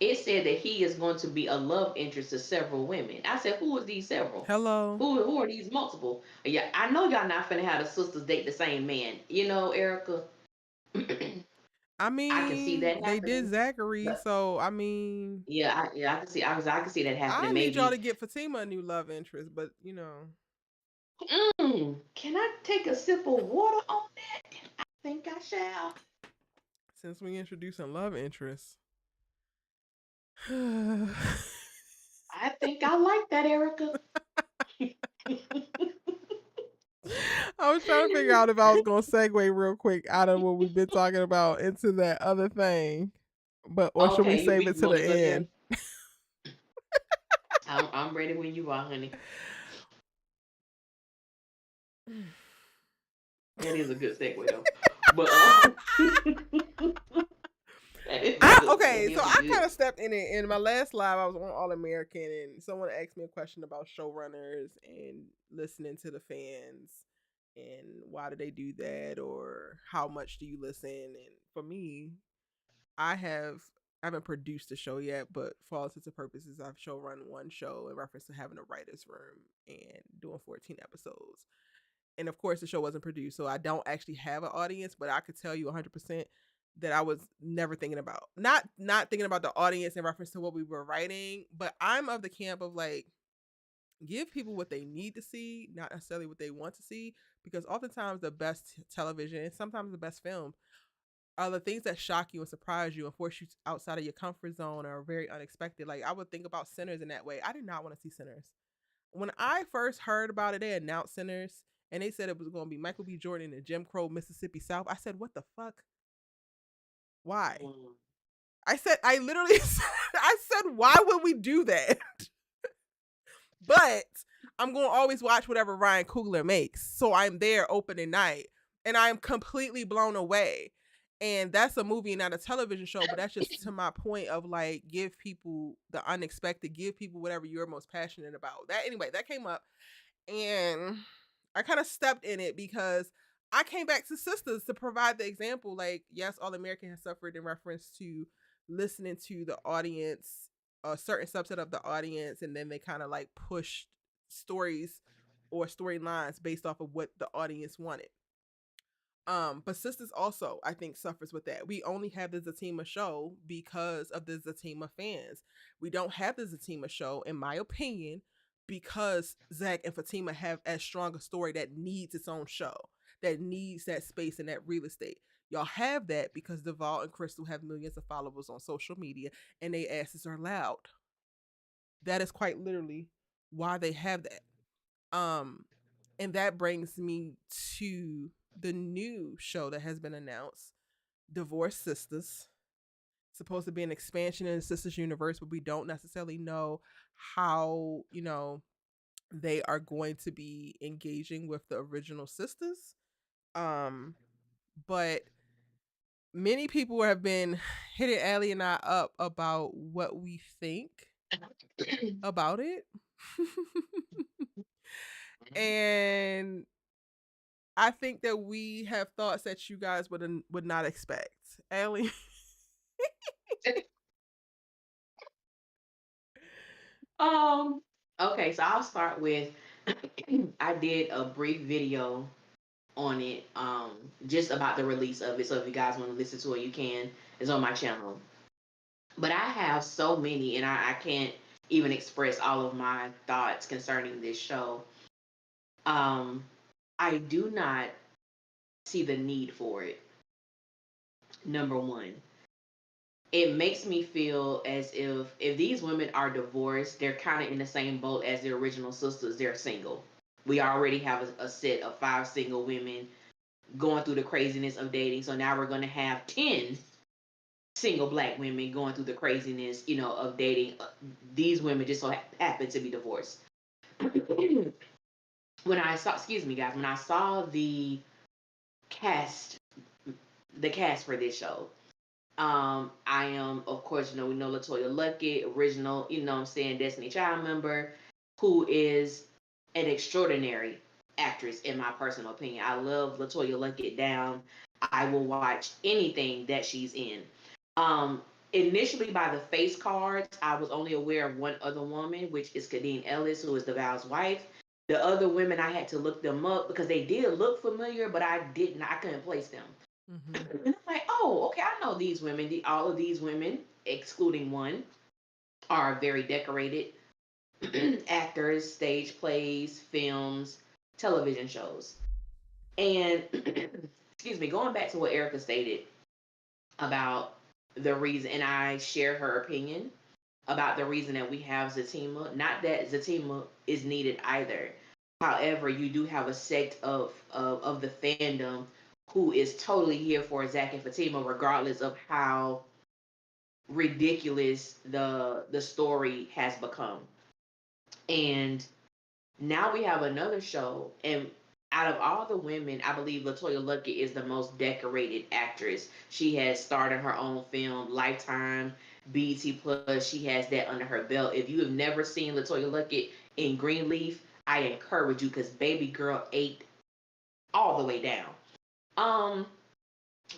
it said that he is going to be a love interest to several women. I said, who is these several? hello. Who are these multiple? Yeah, I know y'all not finna have the sisters date the same man. You know, Erica. I I can see mean, that they did happening. Zachary, But so I mean, yeah, I can see. I can see that I happening. need y'all Maybe. to get Fatima a new love interest, but you know, Can I take a sip of water on that? I think I shall. since we introducing love interests. I I think I like that, Erica. was trying to figure out if I was gonna segue real quick out of what we've been talking about into that other thing, but or should we Okay, save it you to want the to go there? end? I'm ready when you are, honey. That is a good segue though. But that is a good. That Okay, so is a I good. kind of stepped in it in my last live. I was on All American, and someone asked me a question about showrunners and listening to the fans, and why do they do that, or how much do you listen? And for me, I haven't produced a show yet, but for all intents and purposes, I've show run one show in reference to having a writer's room and doing 14 episodes. And of course, the show wasn't produced, so I don't actually have an audience, but I could tell you 100% that I was never thinking about not thinking about the audience in reference to what we were writing, but I'm of the camp of like give people what they need to see, not necessarily what they want to see, because oftentimes the best television and sometimes the best film are the things that shock you and surprise you and force you outside of your comfort zone or are very unexpected. Like I would think about Sinners in that way. I did not want to see Sinners. When I first heard about it, they announced Sinners and they said it was going to be Michael B. Jordan in Jim Crow, Mississippi South. I said, what the fuck? Why? Mm, I literally I said, why would we do that? But I'm going to always watch whatever Ryan Coogler makes. So I'm there opening night and I'm completely blown away. And that's a movie, not a television show, but that's just to my point of like, give people the unexpected, give people whatever you're most passionate about. That anyway, that came up and I kind of stepped in it because I came back to SISTAS to provide the example. Like, yes, All American has suffered in reference to listening to the audience, a certain subset of the audience, and then they kind of like pushed stories or storylines based off of what the audience wanted. But SISTAS also, I think, suffers with that. We only have the Zatima show because of the Zatima fans. We don't have the Zatima show, in my opinion, because Zach and Fatima have as strong a story that needs its own show, that needs that space and that real estate. Y'all have that because Deval and Crystal have millions of followers on social media and they asses are loud. That is quite literally why they have that. And that brings me to the new show that has been announced, Divorce Sisters. It's supposed to be an expansion in the Sisters universe, but we don't necessarily know how, they are going to be engaging with the original sisters. But many people have been hitting Allie and I up about what we think about it. And I think that we have thoughts that you guys would not expect. Allie. Okay, so I'll start with I did a brief video on it, just about the release of it. So if you guys want to listen to it, you can. It's on my channel. But I have so many, and I can't even express all of my thoughts concerning this show. Um, I do not see the need for it. Number one, it makes me feel as if these women are divorced, they're kind of in the same boat as the original sisters. They're single. We already have a set of 5 single women going through the craziness of dating. So now we're going to have 10 single black women going through the craziness, of dating. These women just so happen to be divorced. When I saw, excuse me, guys, when I saw cast, the cast for this show, I am, of course, we know Latoya Luckett, original, what I'm saying, Destiny Child member, who is an extraordinary actress, in my personal opinion. I love Latoya Luckett down. I will watch anything that she's in. Initially, by the face cards, I was only aware of one other woman, which is Kadeen Ellis, who is DeVal's wife. The other women, I had to look them up because they did look familiar, but I couldn't place them. Mm-hmm. And I'm like, oh, okay, I know these women. All of these women, excluding one, are very decorated actors, stage plays, films, television shows. And excuse me, going back to what Erica stated about the reason, and I share her opinion about the reason that we have Zatima. Not that Zatima is needed either. However, you do have a sect of the fandom who is totally here for Zach and Fatima, regardless of how ridiculous the story has become. And now we have another show, and out of all the women, I believe Latoya Luckett is the most decorated actress. She has starred in her own film, Lifetime, BET Plus. She has that under her belt. If you have never seen Latoya Luckett in Greenleaf, I encourage you, because baby girl ate all the way down.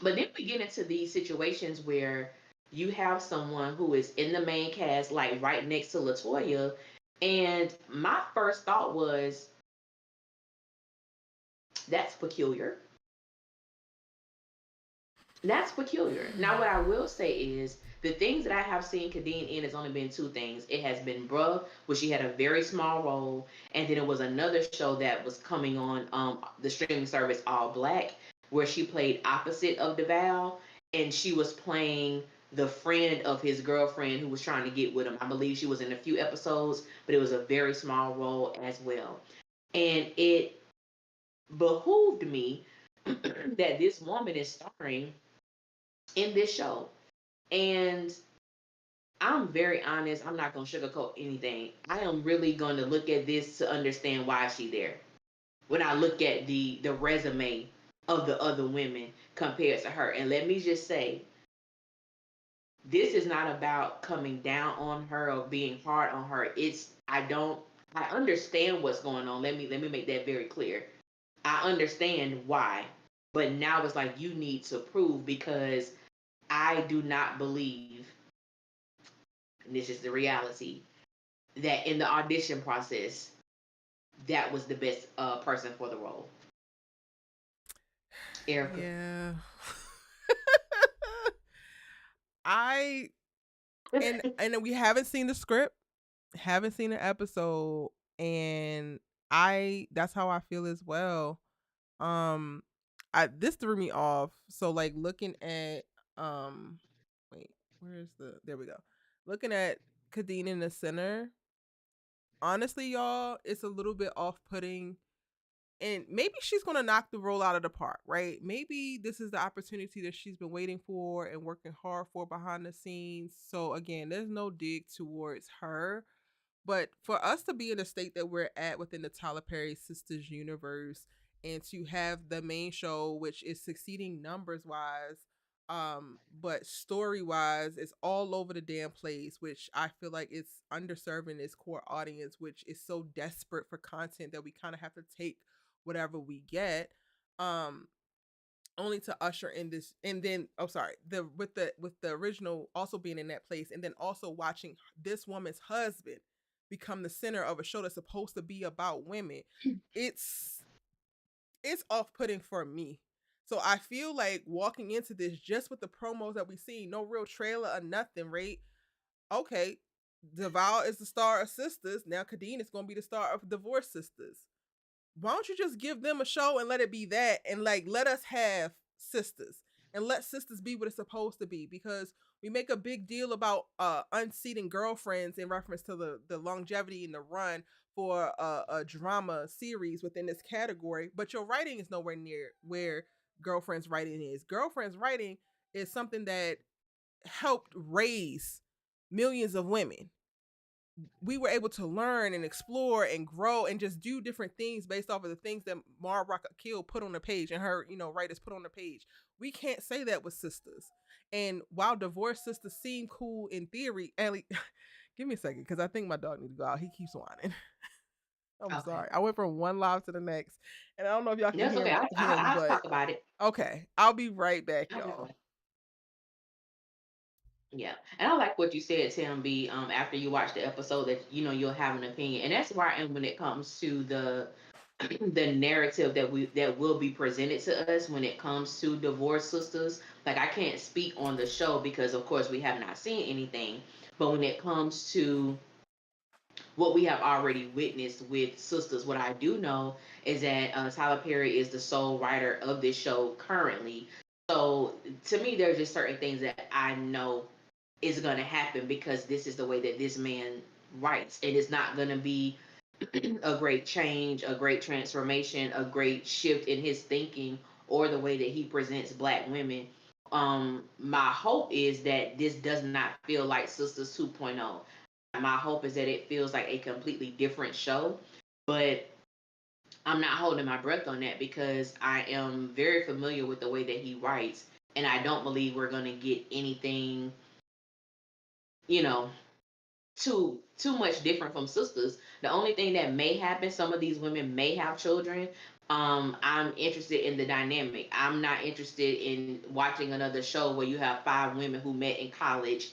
But then we get into these situations where you have someone who is in the main cast, like right next to Latoya, and my first thought was, that's peculiar. That's peculiar. Now, what I will say is the things that I have seen Kadeen in has only been 2 things. It has been Bruh, where she had a very small role, and then it was another show that was coming on the streaming service All Black, where she played opposite of DeVal, and she was playing the friend of his girlfriend who was trying to get with him. I believe she was in a few episodes, but it was a very small role as well. And it behooved me that this woman is starring in this show. And I'm very honest, I'm not going to sugarcoat anything. I am really going to look at this to understand why she's there. When I look at the resume of the other women compared to her. And let me just say, this is not about coming down on her or being hard on her. I understand what's going on. Let me make that very clear. I understand why. But now it's like, you need to prove, because I do not believe, and this is the reality, that in the audition process, that was the best person for the role. Erica. Yeah. and we haven't seen the script, haven't seen an episode, and that's how I feel as well. Um I This threw me off. So like looking at um wait, where's the there we go. Looking at Kadeen in the center, honestly, y'all, it's a little bit off-putting, and maybe she's going to knock the role out of the park, right? Maybe this is the opportunity that she's been waiting for and working hard for behind the scenes. So again, there's no dig towards her, but for us to be in the state that we're at within the Tyler Perry Sisters universe, and to have the main show, which is succeeding numbers wise, but story wise, it's all over the damn place, which I feel like it's underserving its core audience, which is so desperate for content that we kind of have to take whatever we get. Um, Only to usher in this, and then the with the original also being in that place, and then also watching this woman's husband become the center of a show that's supposed to be about women. It's it's off-putting for me. So I feel like walking into this just with the promos that we see, no real trailer or nothing, right? Okay, Deval is the star of Sisters. Now Kadeen is going to be the star of Divorce Sisters. Why don't you just give them a show and let it be that, and like let us have Sisters, and let Sisters be what it's supposed to be? Because we make a big deal about unseating girlfriends in reference to the longevity and the run for a drama series within this category, but your writing is nowhere near where Girlfriends writing is. Girlfriends writing is something that helped raise millions of women. We were able to learn and explore and grow and just do different things based off of the things that Mara Rock Kill put on the page, and her, writers put on the page. We can't say that with Sisters. And while Divorce Sisters seem cool in theory, Ellie, give me a second because I think my dog needs to go out. He keeps whining. I'm Okay. sorry. I went from one live to the next, and I don't know if y'all can That's okay. hear him, I'll but talk about it. okay, I'll be right back, I'll y'all. definitely. Yeah, and I like what you said, Tim B. After you watch the episode, that you'll have an opinion, and that's where I am when it comes to the the narrative that will be presented to us when it comes to Divorce Sisters. Like, I can't speak on the show because, of course, we have not seen anything, but when it comes to what we have already witnessed with Sisters, what I do know is that Tyler Perry is the sole writer of this show currently. So to me, there's just certain things that I know is going to happen because this is the way that this man writes. And it's not going to be a great change, a great transformation, a great shift in his thinking or the way that he presents black women. My hope is that this does not feel like Sisters 2.0. My hope is that it feels like a completely different show, but I'm not holding my breath on that because I am very familiar with the way that he writes, and I don't believe we're going to get anything, you know, too much different from Sisters. The only thing that may happen, some of these women may have children. I'm interested in the dynamic. I'm not interested in watching another show where you have five women who met in college.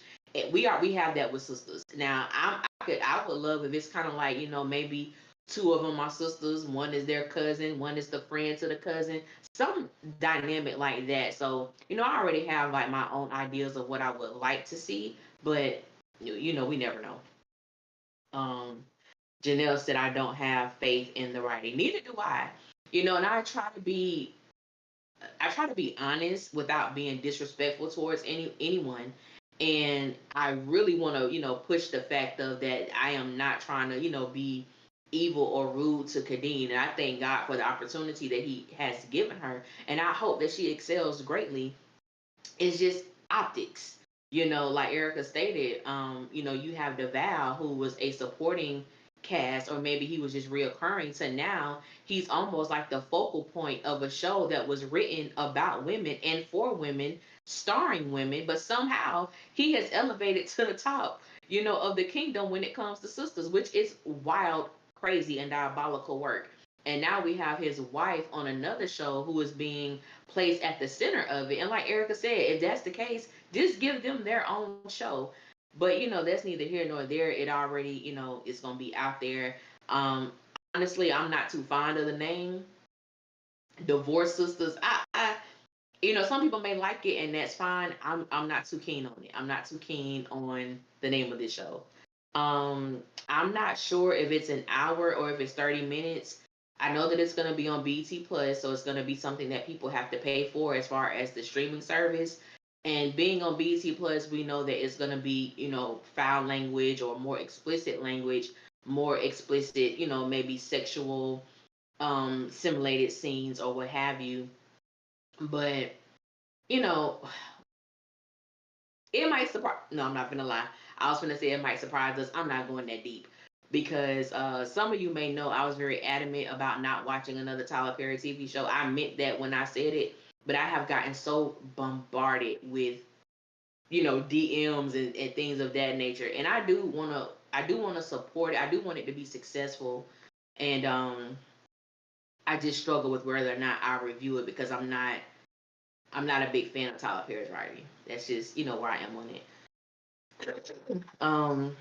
We have that with Sisters. Now I would love if it's kind of like, maybe two of them are sisters, one is their cousin, one is the friend to the cousin, some dynamic like that. So I already have like my own ideas of what I would like to see, but we never know. Um, Janelle said, I don't have faith in the writing. Neither do I. And I try to be honest without being disrespectful towards anyone. And I really want to, push the fact of that I am not trying to, be evil or rude to Kadeen. And I thank God for the opportunity that he has given her. And I hope that she excels greatly. It's just optics. Like Erica stated, you have DeVal, who was a supporting cast, or maybe he was just reoccurring, to now he's almost like the focal point of a show that was written about women and for women, starring women, but somehow he has elevated to the top, of the kingdom when it comes to Sisters, which is wild, crazy, and diabolical work. And now we have his wife on another show who is being placed at the center of it. And like Erica said, if that's the case, just give them their own show. But that's neither here nor there. It already, it's gonna be out there. Um, Honestly, I'm not too fond of the name Divorce Sisters. Some people may like it, and that's fine. I'm not too keen on it. I'm not too keen on the name of this show. I'm not sure if it's an hour or if it's 30 minutes. I know that it's going to be on BT Plus, so it's going to be something that people have to pay for as far as the streaming service. And being on BT Plus, we know that it's going to be, foul language or more explicit language, more explicit, maybe sexual simulated scenes or what have you. But, you know, it might surprise. No, I'm not gonna lie. I was gonna say it might surprise us. I'm not going that deep because some of you may know I was very adamant about not watching another Tyler Perry TV show. I meant that when I said it, but I have gotten so bombarded with DMs and things of that nature, and I do wanna support it. I do want it to be successful, and I just struggle with whether or not I review it because I'm not a big fan of Tyler Perry's writing. That's just where I am on it. Um,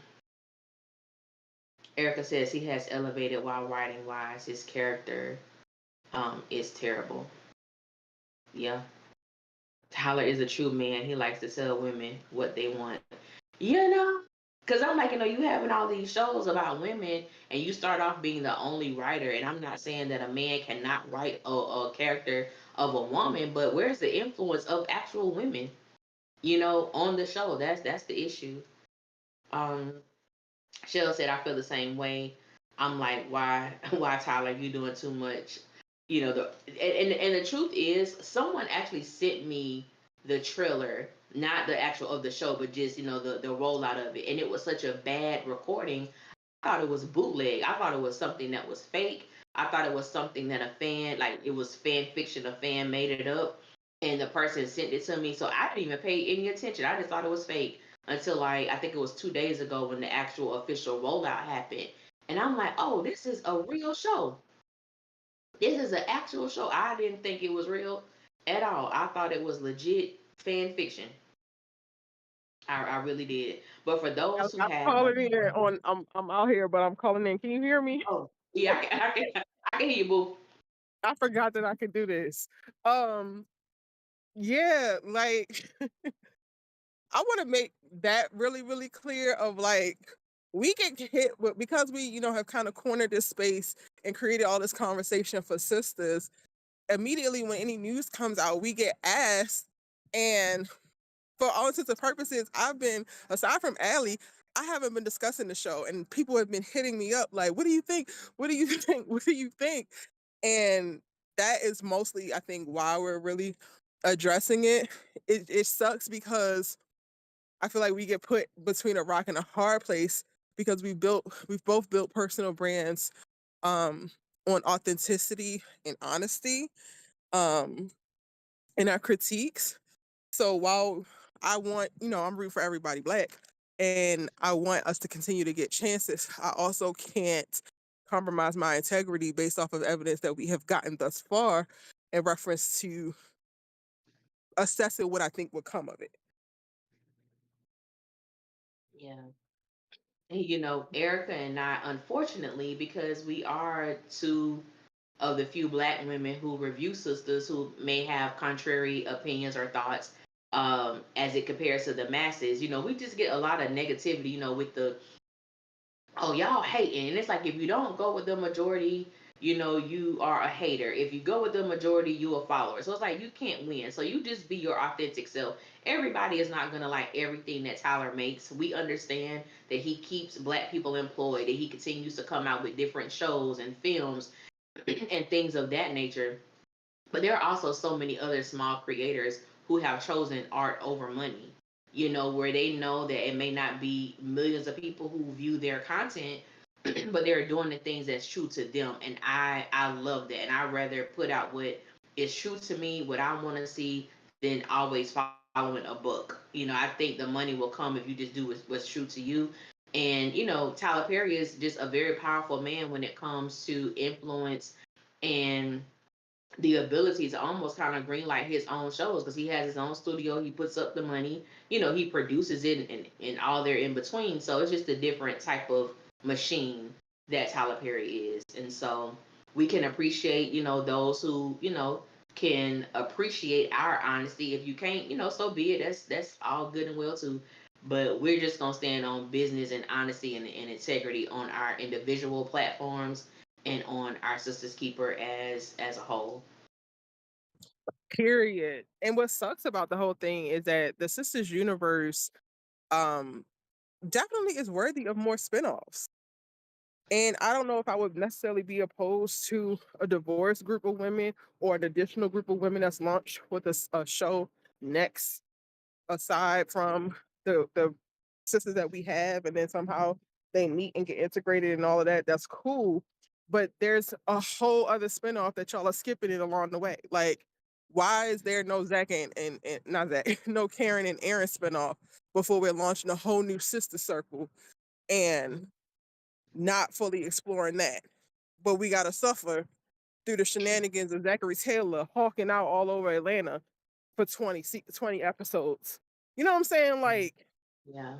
Erica says he has elevated while writing wise. His character is terrible. Yeah. Tyler is a true man. He likes to tell women what they want. You know? Because I'm like, you having all these shows about women and you start off being the only writer. And I'm not saying that a man cannot write a character of a woman, but where's the influence of actual women, on the show? That's the issue. Um, Shell said, I feel the same way. I'm like, why, why, Tyler, you doing too much? And the truth is, someone actually sent me the trailer, not the actual of the show, but just the rollout of it, and it was such a bad recording. I thought it was bootleg. I thought it was something that was fake. I thought it was something that a fan, like it was fan fiction. A fan made it up, and the person sent it to me. So I didn't even pay any attention. I just thought it was fake until like I think it was 2 days ago when the actual official rollout happened, and I'm like, oh, this is a real show. This is an actual show. I didn't think it was real at all. I thought it was legit fan fiction. I really did. But for those who I'm have, calling in on. I'm out here, but I'm calling in. Can you hear me? oh yeah, I can hear you, boo. I forgot that I could do this. Um, yeah, like I want to make that really, really clear. Of like, we get hit with because we, have kind of cornered this space and created all this conversation for sisters. Immediately, when any news comes out, we get asked, and for all intents and purposes, I've been, aside from Allie, I haven't been discussing the show, and people have been hitting me up like, "What do you think? What do you think? What do you think?" And that is mostly, I think, why we're really addressing it. It sucks because I feel like we get put between a rock and a hard place because we've both built personal brands um, on authenticity and honesty um, in our critiques. So while I want, I'm rooting for everybody black and I want us to continue to get chances, I also can't compromise my integrity based off of evidence that we have gotten thus far in reference to assessing what I think would come of it. Yeah. And, Erica and I, unfortunately, because we are two of the few black women who review sisters who may have contrary opinions or thoughts as it compares to the masses, we just get a lot of negativity, with the oh y'all hating. And it's like if you don't go with the majority, you are a hater. If you go with the majority, you a follower. So it's like you can't win. So you just be your authentic self. Everybody is not gonna like everything that Tyler makes. We understand that he keeps black people employed, that he continues to come out with different shows and films and things of that nature. But there are also so many other small creators who have chosen art over money, where they know that it may not be millions of people who view their content, but they're doing the things that's true to them. And I love that. And I'd rather put out what is true to me, what I want to see, than always following a book. I think the money will come if you just do what's true to you. And, Tyler Perry is just a very powerful man when it comes to influence and the ability to almost kind of greenlight his own shows because he has his own studio. He puts up the money, he produces it and all there in between. So it's just a different type of machine that Tyler Perry is. And so we can appreciate, those who, can appreciate our honesty. If you can't, so be it. That's all good and well too. But we're just gonna stand on business and honesty and integrity on our individual platforms and on our Sisters Keeper as a whole. Period. And what sucks about the whole thing is that the Sisters universe um definitely is worthy of more spinoffs. And I don't know if I would necessarily be opposed to a diverse group of women or an additional group of women that's launched with a show next, aside from the sisters that we have, and then somehow they meet and get integrated and all of that. That's cool. But there's a whole other spinoff that y'all are skipping it along the way. Like, why is there no Zach and not Zach, no Karen and Aaron spinoff before we're launching a whole new sister circle and not fully exploring that? But we gotta suffer through the shenanigans of Zachary Taylor hawking out all over Atlanta for 20 episodes. You know what I'm saying? Like, Yeah.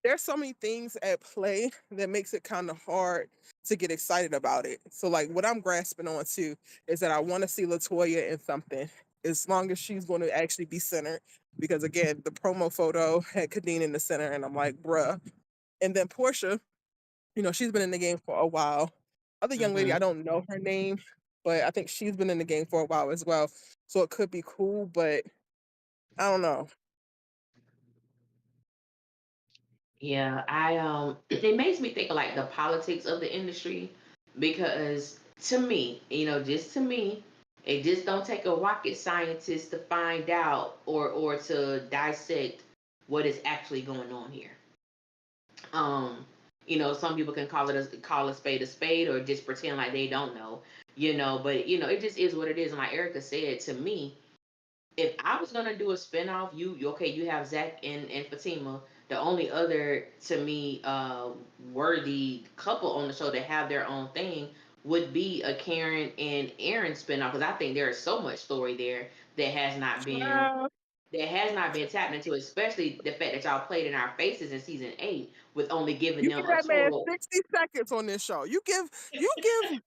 there's so many things at play that makes it kind of hard to get excited about it. So, like, what I'm grasping on too is that I want to see Latoya in something, as long as she's going to actually be centered. Because again, the promo photo had Kadeen in the center, and I'm like, bruh. And then Portia, she's been in the game for a while. Other young lady, I Hmm. don't know her name, but I think she's been in the game for a while as well. So it could be cool, but I don't know. Yeah, it makes me think of like the politics of the industry because to me, just to me, it just don't take a rocket scientist to find out or to dissect what is actually going on here. Um, some people can call a spade or just pretend like they don't know, but it just is what it is. And like Erica said, to me, if I was gonna do a spinoff, you have Zach and Fatima. The only other to me worthy couple on the show that have their own thing would be a Karen and Aaron spinoff because I think there is so much story there that has not been Uh, tapped into, especially the fact that y'all played in our faces in season 8 with only giving you them give a that man total. 60 seconds on this show. You give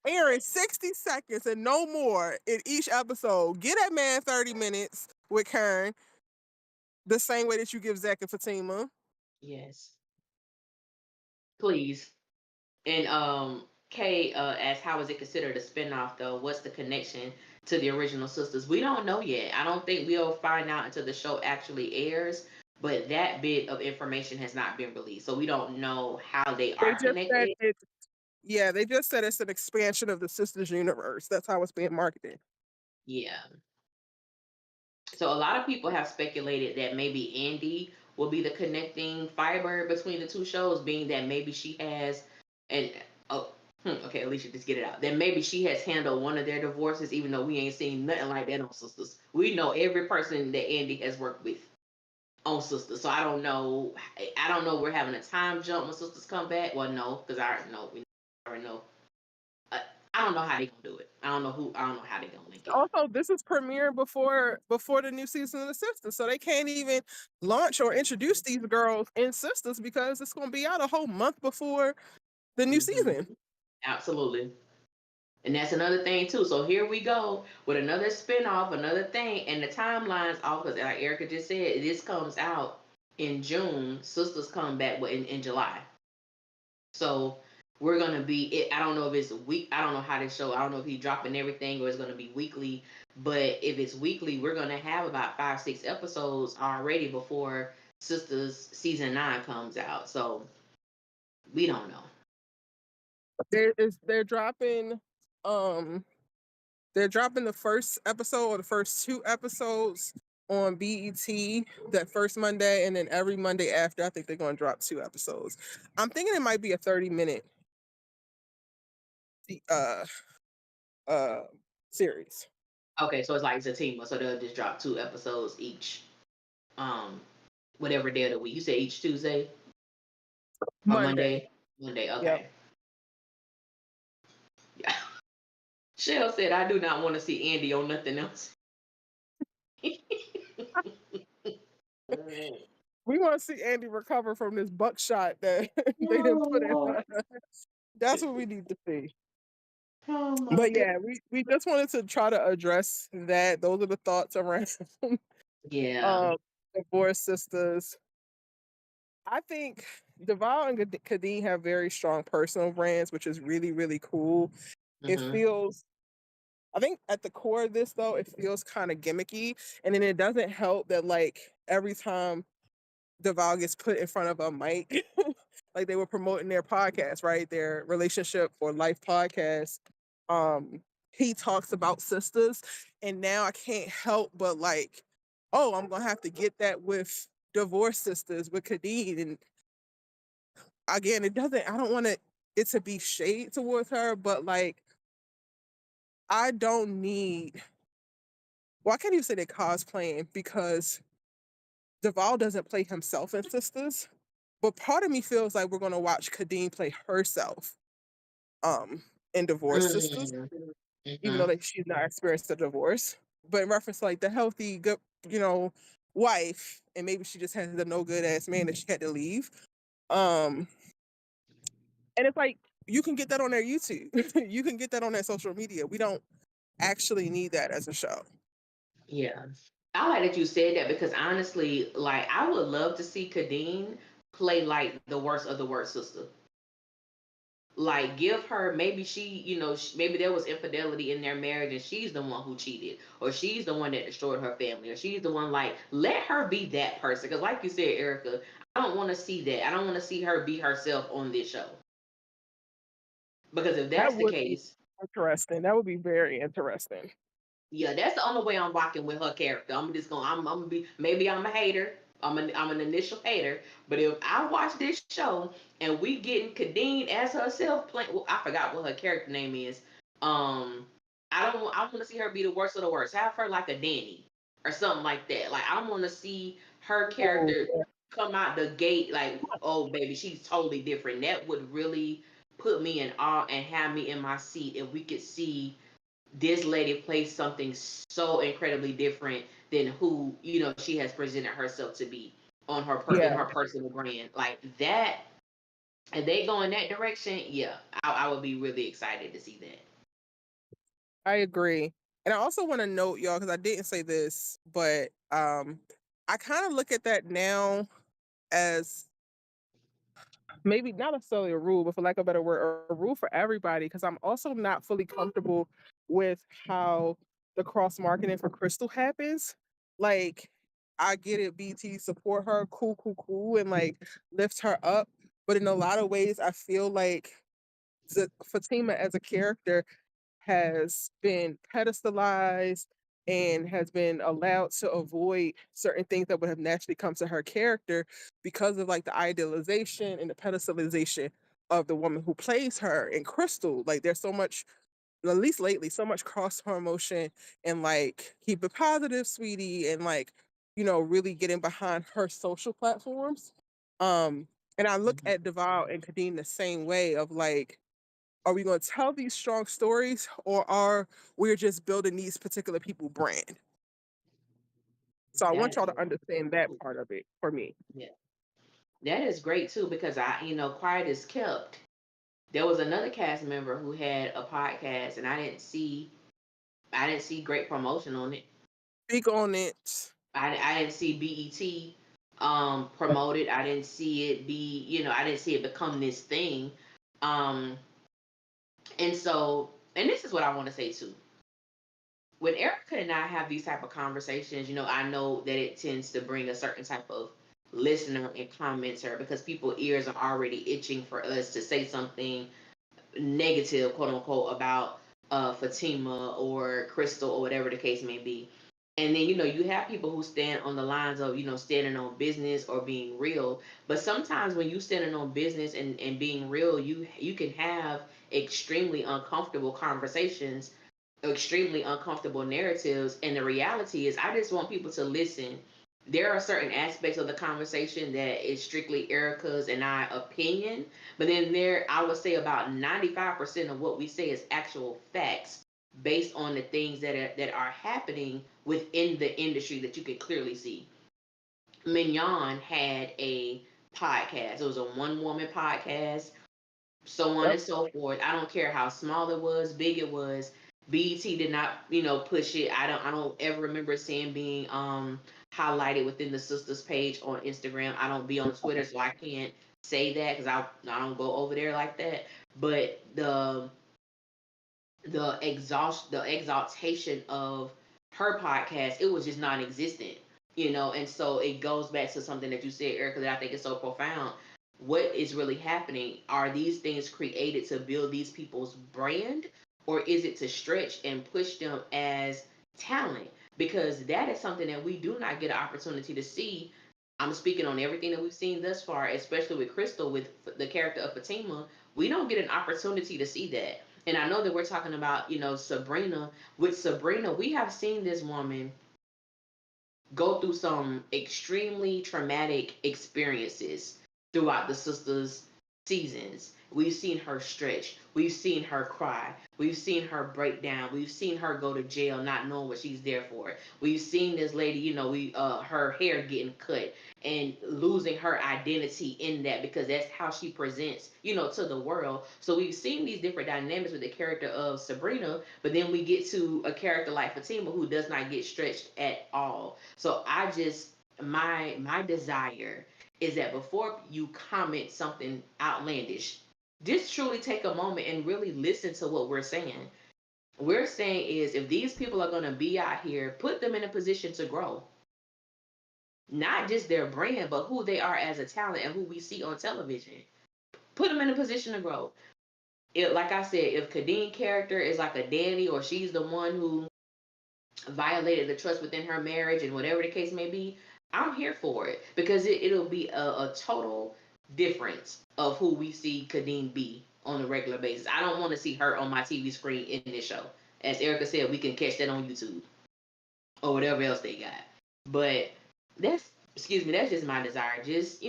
Aaron 60 seconds and no more in each episode. Get that man 30 minutes with Karen, the same way that you give Zach and Fatima. Yes, please. And Kay asked, how is it considered a spinoff though? What's the connection to the original sisters? We don't know yet. I don't think we'll find out until the show actually airs. But that bit of information has not been released, so we don't know how they They are just said connected. it. Yeah, they just said it's an expansion of the Sisters universe. That's how it's being marketed. Yeah. So a lot of people have speculated that maybe Andy will be the connecting fiber between the two shows, being that maybe she has and oh okay, Alicia, just get it out. That maybe she has handled one of their divorces, even though we ain't seen nothing like that on Sisters. We know every person that Andy has worked with on Sisters. So I don't know. I don't know. We're having a time jump when Sisters come back. Well, no, because I already know. We already know. Uh, I don't know how they gonna do it. I don't know who. I don't know how they gonna link it. Also, this is premiering before the new season of the Sisters, so they can't even launch or introduce these girls in Sisters because it's going to be out a whole month before the new Hmm. season. Absolutely. And that's another thing too. So here we go with another spinoff, another thing, and the timelines off because like Erica just said, this comes out in June. Sisters come back in July. So we're gonna be. I don't know if it's a week. I don't know how this show. I don't know if he's dropping everything or it's gonna be weekly. But if it's weekly, we're gonna have about 5, 6 episodes already before Sisters season 9 comes out. So we don't know. They're dropping um they're dropping the first episode or the first 2 episodes on BET that first Monday, and then every Monday after, I think they're going to drop 2 episodes. I'm thinking it might be a 30-minute uh uh series. Okay, so it's like Zatima, so they'll just drop 2 episodes each. Um, whatever day of the week. You said each Tuesday or Monday. Monday. Monday. Yep. Okay. Yeah. Shell said, "I do not want to see Andy on nothing else." We want to see Andy recover from this buckshot that they didn't Oh put in Lord. her. That's what we need to see. Oh my But god. yeah, we just wanted to try to address that. Those are the Yeah. thoughts around um divorce sisters. I think Deval and Kadeem have very strong personal brands, which is really, really cool. It Mm-hmm. feels, I think at the core of this though, it feels kind of gimmicky. And then it doesn't help that like every time Deval gets put in front of a mic, like they were promoting their podcast, right? Their relationship or life podcast. Um, he talks about sisters, and now I can't help but like, oh, I'm gonna have to get that with divorced sisters with Khadid. And again, it doesn't. I don't want it to be shade towards her, but like, I don't need. Well, I can't even say they're cosplaying because Deval doesn't play himself in Sisters. But part of me feels like we're gonna watch Kadeem play herself um in Divorce Sisters, Mm-hmm. even though like she's not experienced a divorce. But in reference to like the healthy, good, you know, wife, and maybe she just has the no good ass man that she had to leave. Um, and it's like you can get that on their YouTube, you can get that on their social media. We don't actually need that as a show. Yeah. I like that you said that because honestly, like I would love to see Kadeen play like the worst of the worst sister. Like give her maybe she, maybe there was infidelity in their marriage and she's the one who cheated or she's the one that destroyed her family or she's the one like let her be that person because like you said, Erica, I don't want to see that. I don't want to see her be herself on this show because if That that's the would be case, interesting. That would be very interesting. yeah, that's the only way I'm rocking with her character. I'm gonna be, maybe I'm a hater. I'm an initial hater, but if I watch this show and we getting Kadeen as herself playing, well, I forgot what her character name is. Um, I want to see her be the worst of the worst. Have her like a Danny or something like that. Like I want to see her Oh, character come out the gate like, oh baby, she's totally different. That would really put me in awe and have me in my seat if we could see this lady plays something so incredibly different than who she has presented herself to be on in yeah, her personal brand like that. And they go in that direction, yeah, I would be really excited to see that. I agree. And I also want to note, y'all, because I didn't say this, but I kind of look at that now as maybe not necessarily a rule, but for lack of a better word, a rule for everybody. Because I'm also not fully comfortable with how the cross marketing for Crystal happens. Like, I get it, BT support her, cool, cool, cool, and like lift her up. But in a lot of ways, I feel like Fatima as a character has been pedestalized and has been allowed to avoid certain things that would have naturally come to her character because of like the idealization and the pedestalization of the woman who plays her in Crystal. Like there's so much, at least lately, so much cross promotion and like keep it positive, sweetie, and like, really getting behind her social platforms. Um, and I look Mhm. at Deval and Kadeem the same way of like, are we going to tell these strong stories or are we just building these particular people brand? So I want That y'all to understand that part of it for me. yeah, that is great too because quiet is kept. There was another cast member who had a podcast and I didn't see great promotion on it. Speak on it. I didn't see BET promoted. I didn't see it be, I didn't see it become this thing. Um and so, and this is what I want to say too. When Erica and I have these type of conversations, I know that it tends to bring a certain type of listener and commenter because people ears are already itching for us to say something negative, quote unquote, about Fatima or Crystal or whatever the case may be. And then, you have people who stand on the lines of, standing on business or being real. But sometimes when you standing on business and being real, you can have extremely uncomfortable conversations, extremely uncomfortable narratives. And the reality is I just want people to listen. There are certain aspects of the conversation that is strictly Erica's and I opinion, but then I would say about 95% of what we say is actual facts based on the things that are happening within the industry that you can clearly see. Mignon had a podcast. It was a one woman podcast, so on Yep. and so forth. I don't care how small it was, big it was. BET did not, push it. I don't ever remember seeing being highlighted within the sisters page on Instagram. I don't be on Twitter, so I can't say that because I don't go over there like that. But the exaltation of her podcast, it was just non-existent, and so it goes back to something that you said, Erica, that I think is so profound. What is really happening? Are these things created to build these people's brand, or is it to stretch and push them as talent? Because that is something that we do not get an opportunity to see. I'm speaking on everything that we've seen thus far, especially with Crystal, with the character of Fatima. We don't get an opportunity to see that. And I know that we're talking about, Sabrina. With Sabrina, we have seen this woman go through some extremely traumatic experiences throughout the sisters' seasons. We've seen her stretch. We've seen her cry. We've seen her break down. We've seen her go to jail not knowing what she's there for. We've seen this lady, her hair getting cut and losing her identity in that, because that's how she presents, to the world. So we've seen these different dynamics with the character of Sabrina, but then we get to a character like Fatima who does not get stretched at all. So I just, my desire is that before you comment something outlandish, just truly take a moment and really listen to what we're saying. We're saying is, if these people are going to be out here, put them in a position to grow. Not just their brand, but who they are as a talent and who we see on television. Put them in a position to grow. Like I said, if Kadeen character is like a Danny, or she's the one who violated the trust within her marriage and whatever the case may be, I'm here for it, because it'll be a total difference of who we see Kadeen be on a regular basis. I don't want to see her on my TV screen in this show. As Erica said, we can catch that on YouTube or whatever else they got. But that's just my desire. Just,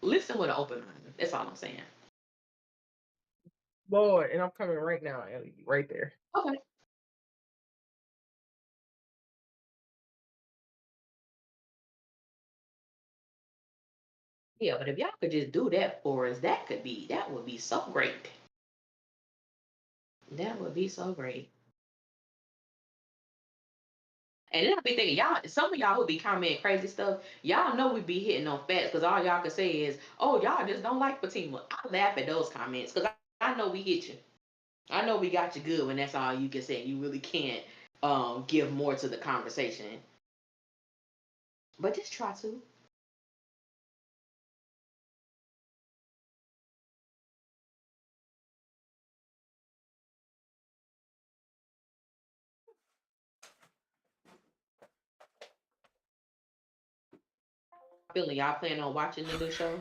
listen with an open mind. That's all I'm saying. Lord, and I'm coming right now, Ellie, right there. Okay. Yeah, but if y'all could just do that for us, that would be so great. That would be so great. And then I be thinking, y'all, some of y'all who be commenting crazy stuff, y'all know we be hitting on facts, because all y'all can say is, oh, y'all just don't like Fatima. I laugh at those comments because I know we hit you. I know we got you good when that's all you can say. You really can't give more to the conversation. But just try to. Feeling y'all plan on watching the new show?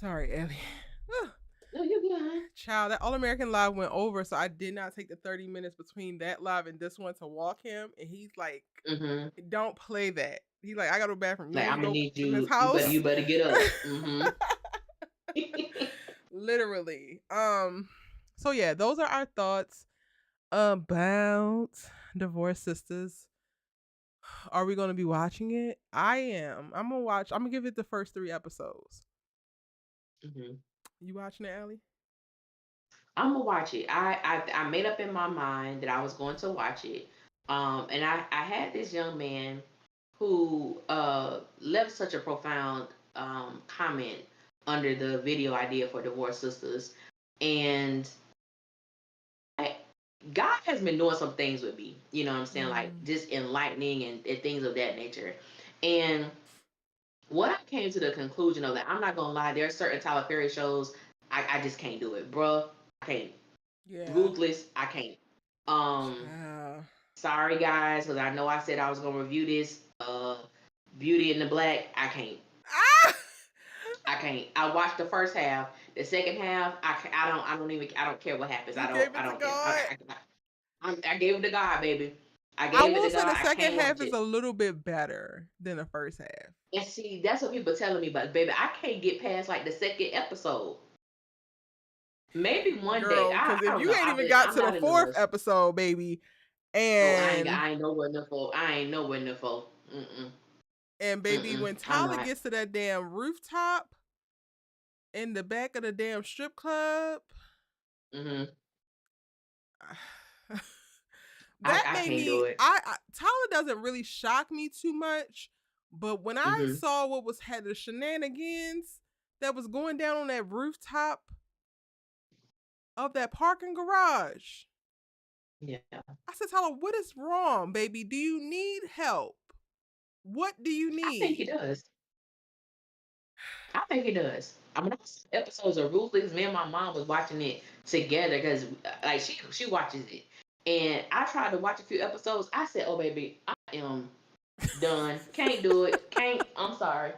Sorry, Ellie. No, you're good. Child, that All American Live went over, so I did not take the 30 minutes between that live and this one to walk him. And he's like, Mm-hmm. don't play that. He's like, I got to go bathroom. You Like, want me I'm to gonna go need in this you. house? You better get up. Mm-hmm. Literally. So yeah, those are our thoughts about Divorce Sisters. Are we going to be watching it? I am. I'm gonna watch. I'm gonna give it the first 3 episodes. Mm-hmm. You watching it, Allie? I'm gonna watch it. I made up in my mind that I was going to watch it. And I had this young man who left such a profound comment under the video idea for Divorce Sisters, and God has been doing some things with me. You know what I'm saying? Like just enlightening and things of that nature. And what I came to the conclusion of, that I'm not gonna lie, there are certain Tyler Perry shows I just can't do it, bruh. I can't. Yeah. Ruthless, I can't. Um, Child. Sorry guys, because I know I said I was gonna review this. Beauty in the Black, I can't. Ah! I can't. I watched the first half. The second half, I don't care what happens. You gave I it to don't care. God. I gave it to God, baby. I I gave it will to say the God. I second can't half watch is it. a little bit better than the first half. And see, that's what people telling me, but baby, I can't get past like the second episode. Maybe one day. Girl, because I if don't you know. ain't even got I'm to the not in the fourth rush. episode, baby, Oh, and I ain't nowhere near full. I ain't nowhere near full. Mm-mm. baby, when I'm Tyler not. gets to that damn rooftop in the back of the damn strip club, Mm-hmm. That I made can't do me. it. Tyler doesn't really shock me too much, but when I Hmm. saw what was had the shenanigans that was going down on that rooftop of that parking garage, Yeah, I said, Tyler, what is wrong, baby? Do you need help? What do you I think he need? does. I think he does. I mean, I saw episodes of Ruthless. Me and my mom was watching it together because, like, she watches it, and I tried to watch a few episodes. I said, "Oh, baby, I am done. Can't do it. Can't. I'm sorry.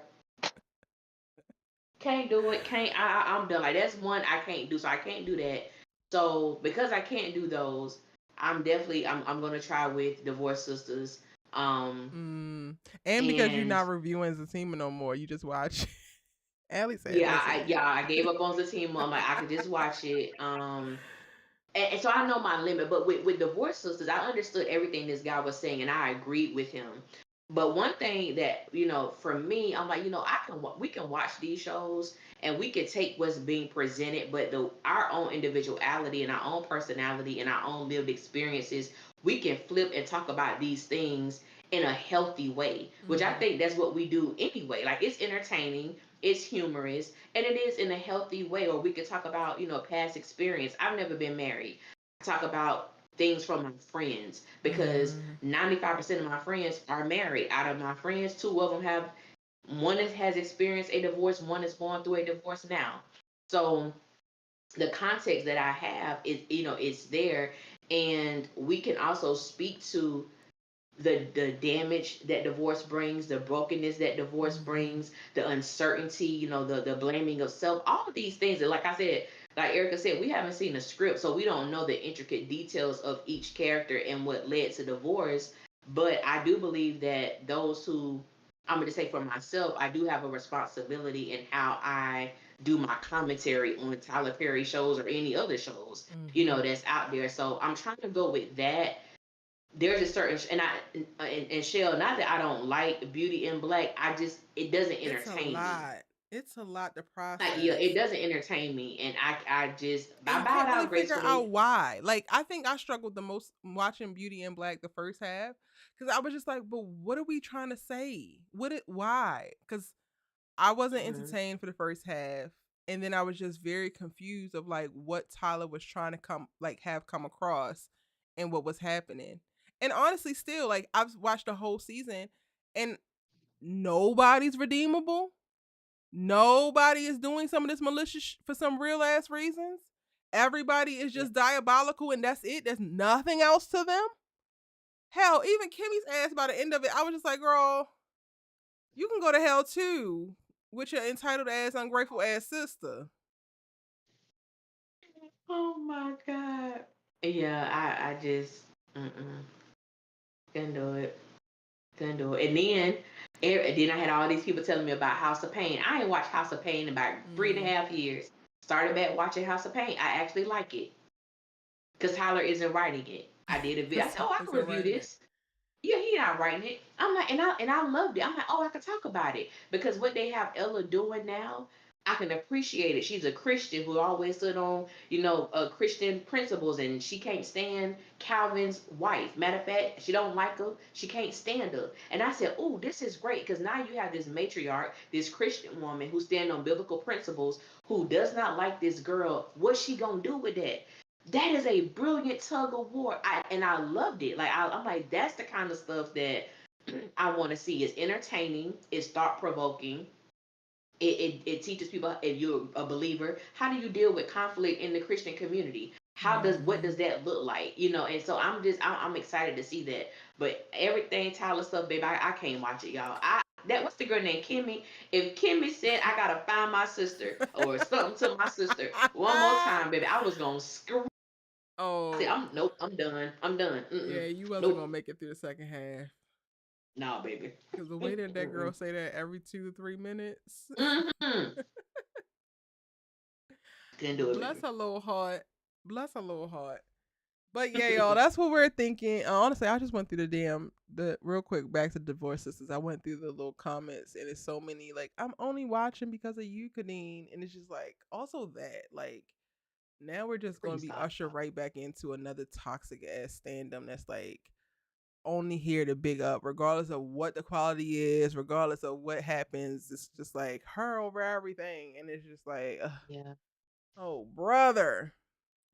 Can't do it. Can't. I'm done. Like that's one I can't do. So I can't do that. So because I can't do those, I'm gonna try with Divorce Sisters. Um, Mm. And because you're and not reviewing Zatima no more, you just watch. Allie said, yeah, "Listen, I gave up on Zatima. I'm like I could just watch it. And so I know my limit. But with Divorce Sisters, I understood everything this guy was saying, and I agreed with him. But one thing that for me, I'm like, we can watch these shows and we can take what's being presented, but our own individuality and our own personality and our own lived experiences, we can flip and talk about these things in a healthy way, which I mm-hmm. think that's what we do anyway. Like it's entertaining, it's humorous, and it is in a healthy way. Or we could talk about past experience. I've never been married. I talk about things from my friends because Mm. 95% of my friends are married. Out of my friends, two of them has experienced a divorce, one is going through a divorce now. So the context that I have is, it's there, and we can also speak to the damage that divorce brings, the brokenness that divorce Mm-hmm. brings, the uncertainty, the blaming of self, all of these things that, like I said, like Erica said, we haven't seen the script, so we don't know the intricate details of each character and what led to divorce. But I do believe that those who, I'm going to say for myself, I do have a responsibility in how I do my commentary on Tyler Perry shows or any other shows, Mm-hmm. that's out there. So I'm trying to go with that. There's a certain and Shell, not that I don't like Beauty in Black, I just it doesn't It's a entertain me. lot. It's a lot to Like yeah, process. it doesn't entertain me, and I just And I you bowed can't really out figure out gracefully. why. Like, I think I struggled the most watching Beauty in Black the first half because I was just like, but what are we trying to say? Why? Because I wasn't Hmm. entertained for the first half. And then I was just very confused of like what Tyler was trying to have come across and what was happening. And honestly, still, like, I've watched the whole season and nobody's redeemable. Nobody is doing some of this malicious for some real ass reasons. Everybody is Yeah. just diabolical and that's it. There's nothing else to them. Hell, even Kimmy's ass by the end of it, I was just like, girl, you can go to hell too with your entitled ass, ungrateful ass sister. Oh my god. Yeah, I just couldn't do it. Couldn't do it. And then I had all these people telling me about House of Pain. I ain't watched House of Pain in about three and a Mm. half years. Started back watching House of Pain. I actually like it because Tyler isn't writing it. I did a video. I Because said, "Oh, I Tyler's can review writing it. this." Yeah, he not writing it. I'm like, and I loved it. I'm like, oh, I can talk about it because what they have Ella doing now, I can appreciate it. She's a Christian who always stood on, Christian principles, and she can't stand Calvin's wife. Matter of fact, she don't like her. She can't stand her. And I said, oh, this is great because now you have this matriarch, this Christian woman who stand on biblical principles, who does not like this girl. What's she gonna do with that? That is a brilliant tug of war. I loved it. Like I'm like, that's the kind of stuff that I want to see. It's entertaining. It's thought provoking. It teaches people, if you're a believer, how do you deal with conflict in the Christian community? What Mm-hmm. does that look like? And so I'm excited to see that. But everything Tyler stuff, baby, I can't watch it, y'all. What's the girl named Kimmy? If Kimmy said I gotta find my sister or something to my sister one more time, baby, I was gonna scream. I said, Oh, nope, I'm done. I'm done. yeah, you wasn't going to Nope. make it through the second half. Nah, baby. Because the way that girl say that every 2 to 3 minutes, Mm-hmm. Couldn't do it, bless baby. her little heart. Bless her little heart. But yeah, y'all, that's what we're thinking. Honestly, I just went through the real quick back to Divorce Sisters. I went through the little comments and it's so many like, I'm only watching because of you, Kadeen. And it's just like, also that, like, Now we're just gonna Please be stop. ushered right back into another toxic ass stand-up that's like only here to big up, regardless of what the quality is, regardless of what happens. It's just like her over everything, and it's just like, Yeah. oh brother.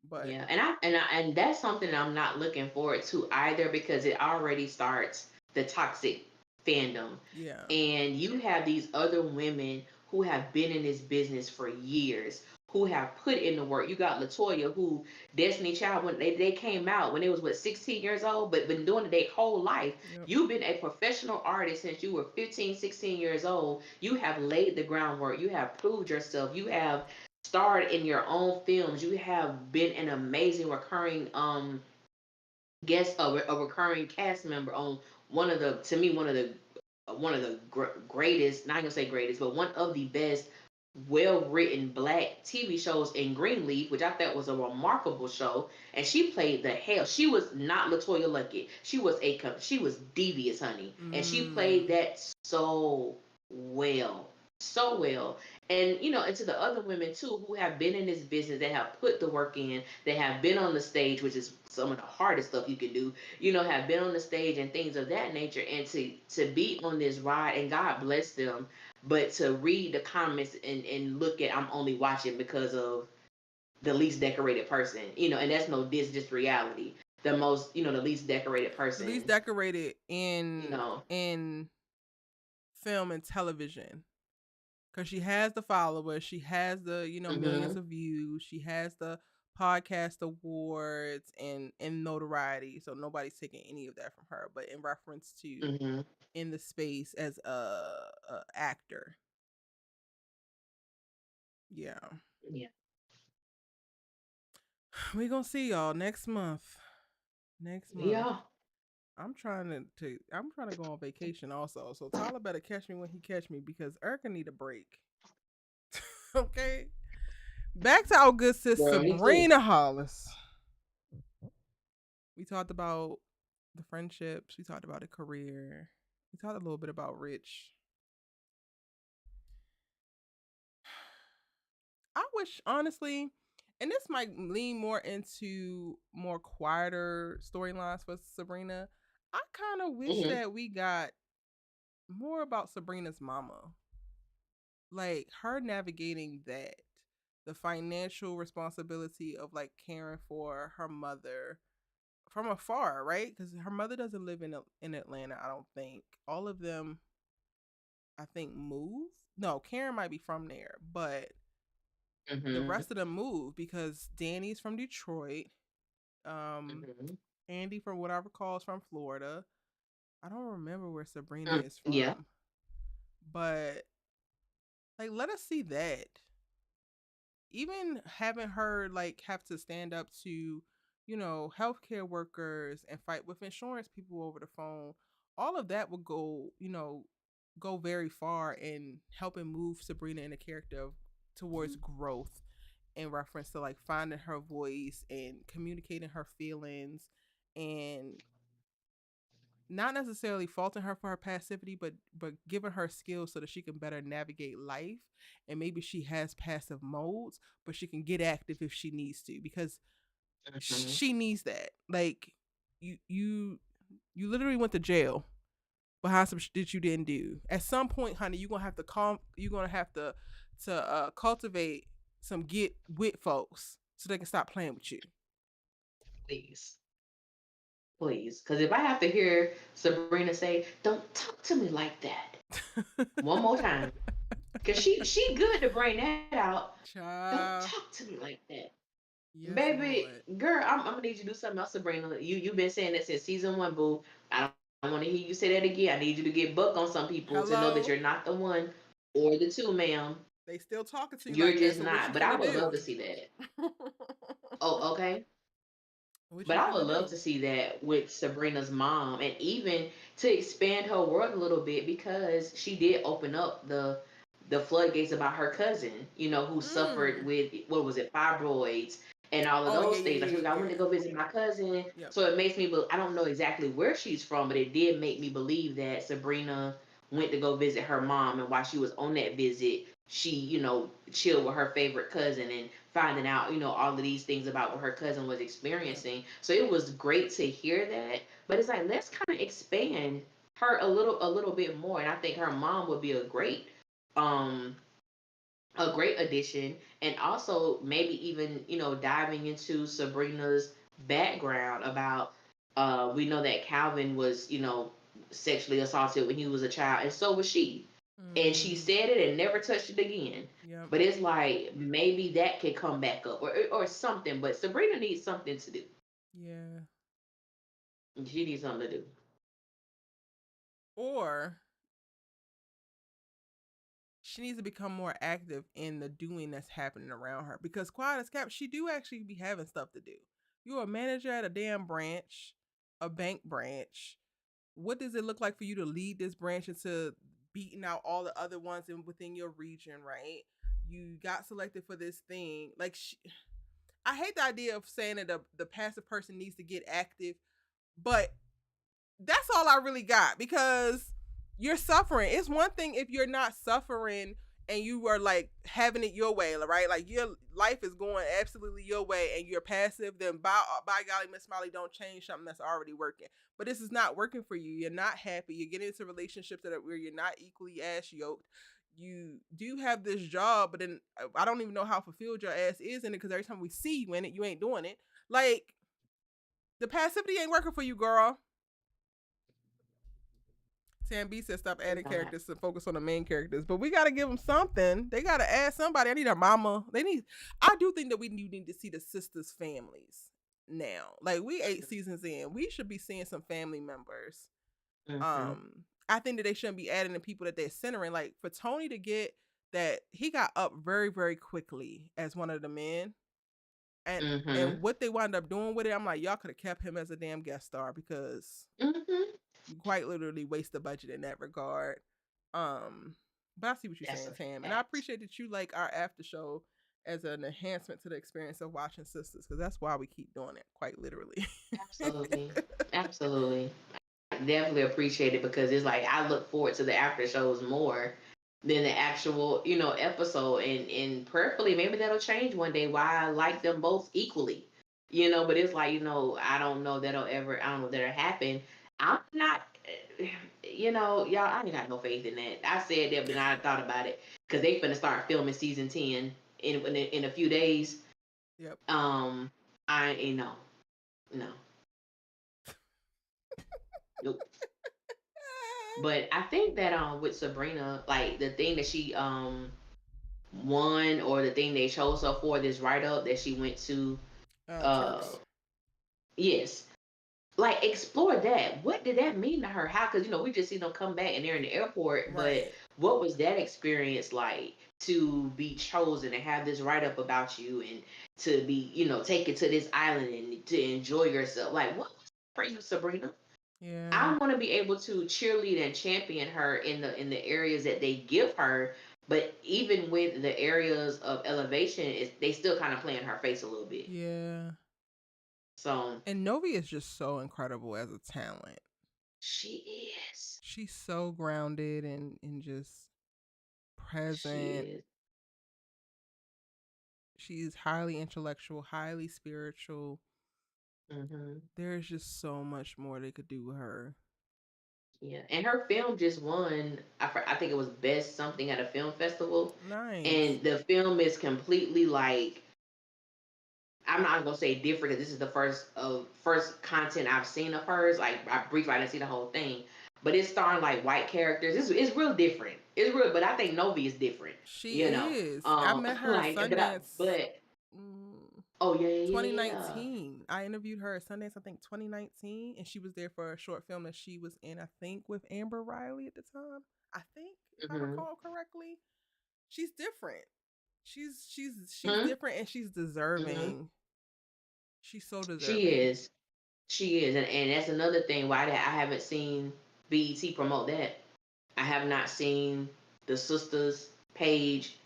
But Yeah, and that's something I'm not looking forward to either because it already starts the toxic fandom. yeah, And you have these other women who have been in this business for years, who have put in the work. You got Latoya, who Destiny Child, when they came out when they was what 16 years old, but been doing it their whole life. yep. You've been a professional artist since you were 15, 16 years old. You have laid the groundwork. You have proved yourself. You have starred in your own films. You have been an amazing recurring guest, a recurring cast member on one of the to me one of the greatest, not gonna say greatest, but one of the best well written black TV shows in Greenleaf, which I thought was a remarkable show. And she played the hell. She was not Latoya Luckett. She was devious, honey, and she played Mm. that so well, so well. And and to the other women too who have been in this business, that have put the work in, that have been on the stage, which is some of the hardest stuff you can do, have been on the stage and things of that nature, and to be on this ride, and God bless them. But to read the comments and look at, I'm only watching because of the least decorated person, and that's no this just reality. The most, the least decorated The least person, decorated you in know. film and television, because she has the followers, she has the millions Mhm. of views, she has the podcast awards and notoriety. So nobody's taking any of that from her. But in reference to Mhm. in the space as a actor, yeah, Yeah. we gonna see y'all next month. Next month. Yeah. I'm trying to go on vacation also. So Tyler better catch me when he catch me because Erica need a break. Okay. Back to our good sis Girl, me too. Sabrina Hollis. We talked about the friendships. We talked about the career. We talked a little bit about Rich. I wish, honestly, and this might lean more into more quieter storylines for Sabrina. I kind of wish Mhm. that we got more about Sabrina's mama, like her navigating that, the financial responsibility of like caring for her mother from afar, right? Because her mother doesn't live in Atlanta. I don't think all of them. I think move. No, Karen might be from there, but the Mhm. rest of them move because Danny's from Detroit. Um, Mhm. Andy, from what I recall, is from Florida. I don't remember where Sabrina is Yeah. from, but like, let us see that. Even having her like have to stand up to, healthcare workers and fight with insurance people over the phone, all of that would go, go very far in helping move Sabrina in a character towards growth in reference to like finding her voice and communicating her feelings and not necessarily faulting her for her passivity, but giving her skills so that she can better navigate life. And maybe she has passive modes, but she can get active if she needs to, because Mhm. she needs that. Like, you literally went to jail behind some shit you didn't do. At some point, honey, you're gonna have to cultivate some get with folks so they can stop playing with you. Please. Please. Because if I have to hear Sabrina say, "Don't talk to me like that," one more time, because she good to bring that out. Don't Child. talk to me like that. Yes, Baby, Lord. girl, I'm gonna need you to do something else, Sabrina. You've been saying that since season one, boo. I don't want to hear you say that again. I need you to get buck on some people to know that you're Hello. not the one or the two, ma'am. They still talking to you You're like that. just So what not. you But I finna would love do? to see that. Oh, okay. What But you I would finna love do? to see that with Sabrina's mom, and even to expand her world a little bit, because she did open up the floodgates about her cousin, who suffered Mm. with, what was it, fibroids and all of Oh yeah, those things. yeah, Like she was yeah, like, I yeah, went to go visit my cousin. yeah. Yep. So it makes me, I don't know exactly where she's from, but it did make me believe that Sabrina went to go visit her mom, and while she was on that visit, she, chilled with her favorite cousin and finding out, all of these things about what her cousin was Yep. experiencing. So it was great to hear that. But it's like, let's kind of expand her a little bit more. And I think her mom would be um a great addition. And also maybe even, diving into Sabrina's background about we know that Calvin was, sexually assaulted when he was a child, and so was she. And she Mm, said it and never touched it again. yep. But it's like maybe that could come back up, or something. But Sabrina needs something to do. Yeah. She needs something to do. Or she needs to become more active in the doing that's happening around her. Because quiet as kept, she do actually be having stuff to do. You're a manager at a damn branch, a bank branch. What does it look like for you to lead this branch into beating out all the other ones within your region, right? You got selected for this thing. I hate the idea of saying that the passive person needs to get active, but that's all I really got because you're suffering. It's one thing if you're not suffering and you are like having it your way, right? Like your life is going absolutely your way and you're passive, then by golly, Miss Smiley, don't change something that's already working. But this is not working for you. You're not happy. You're getting into relationships where you're not equally ass yoked. You do have this job, but then I don't even know how fulfilled your ass is in it because every time we see you in it, you ain't doing it. Like the passivity ain't working for you, girl. Tam B said stop It's adding not. characters to focus on the main characters. But we gotta give them something. They gotta add somebody. I need a mama. I do think that we need to see the sisters' families now. Like we 8 seasons in. We should be seeing some family members. Mm-hmm. I think that they shouldn't be adding the people that they're centering. Like for Tony to get that he got up very, very quickly as one of the men. And Mm-hmm. and what they wound up doing with it, I'm like, y'all could have kept him as a damn guest star because Mm-hmm. you quite literally waste the budget in that regard. Um, but I see what you're That's saying, a Tam, and I fact. appreciate that you like our after show as an enhancement to the experience of watching Sisters because that's why we keep doing it, quite literally. Absolutely. Absolutely. Definitely appreciate it because it's like I look forward to the after shows more than the actual, episode. And prayerfully maybe that'll change one day why I like them both equally. But it's like, I don't know that'll happen. I'm not y'all, I ain't got no faith in that. I said that, but I thought about it because they finna start filming season 10 in a few days. Yep. Um, I ain't no, no, nope. But I think that with Sabrina, like the thing that she won or the thing they chose her for, this write up that she went to, uh Turks. yes, like explore that. What did that mean to her? How? Because we just see them come back and they're in the airport, but Right. what was that experience like to be chosen and have this write up about you and to be taken to this island and to enjoy yourself? Like what was that for you, Sabrina? Yeah. I want to be able to cheerlead and champion her in the areas that they give her, but even with the areas of elevation, they still kind of play in her face a little bit. Yeah. So And Novi is just so incredible as a talent. she is, She's so grounded and just she present. is. She's highly intellectual, highly spiritual. Hmm. There's just so much more they could do with her. Yeah, and her film just won. I think it was best something at a film festival, Nice. and the film is completely like I'm not gonna say different because this is the first content I've seen of hers. Like I didn't see the whole thing, but it's starring like white characters. It's real different. It's real, but I think Novi is different. She You know, is. I met her at like Sundance but mm, oh yeah, yeah, yeah, yeah. 2019. I interviewed her at Sundance, I think 2019, and she was there for a short film that she was in, I think, with Amber Riley at the time. I think, if I Mm-hmm. recall correctly. She's different. She's Hmm. different and she's Hmm. deserving. She's so She deserving. is. She is, and that's another thing why that I haven't seen BET promote that. I have not seen the sisters page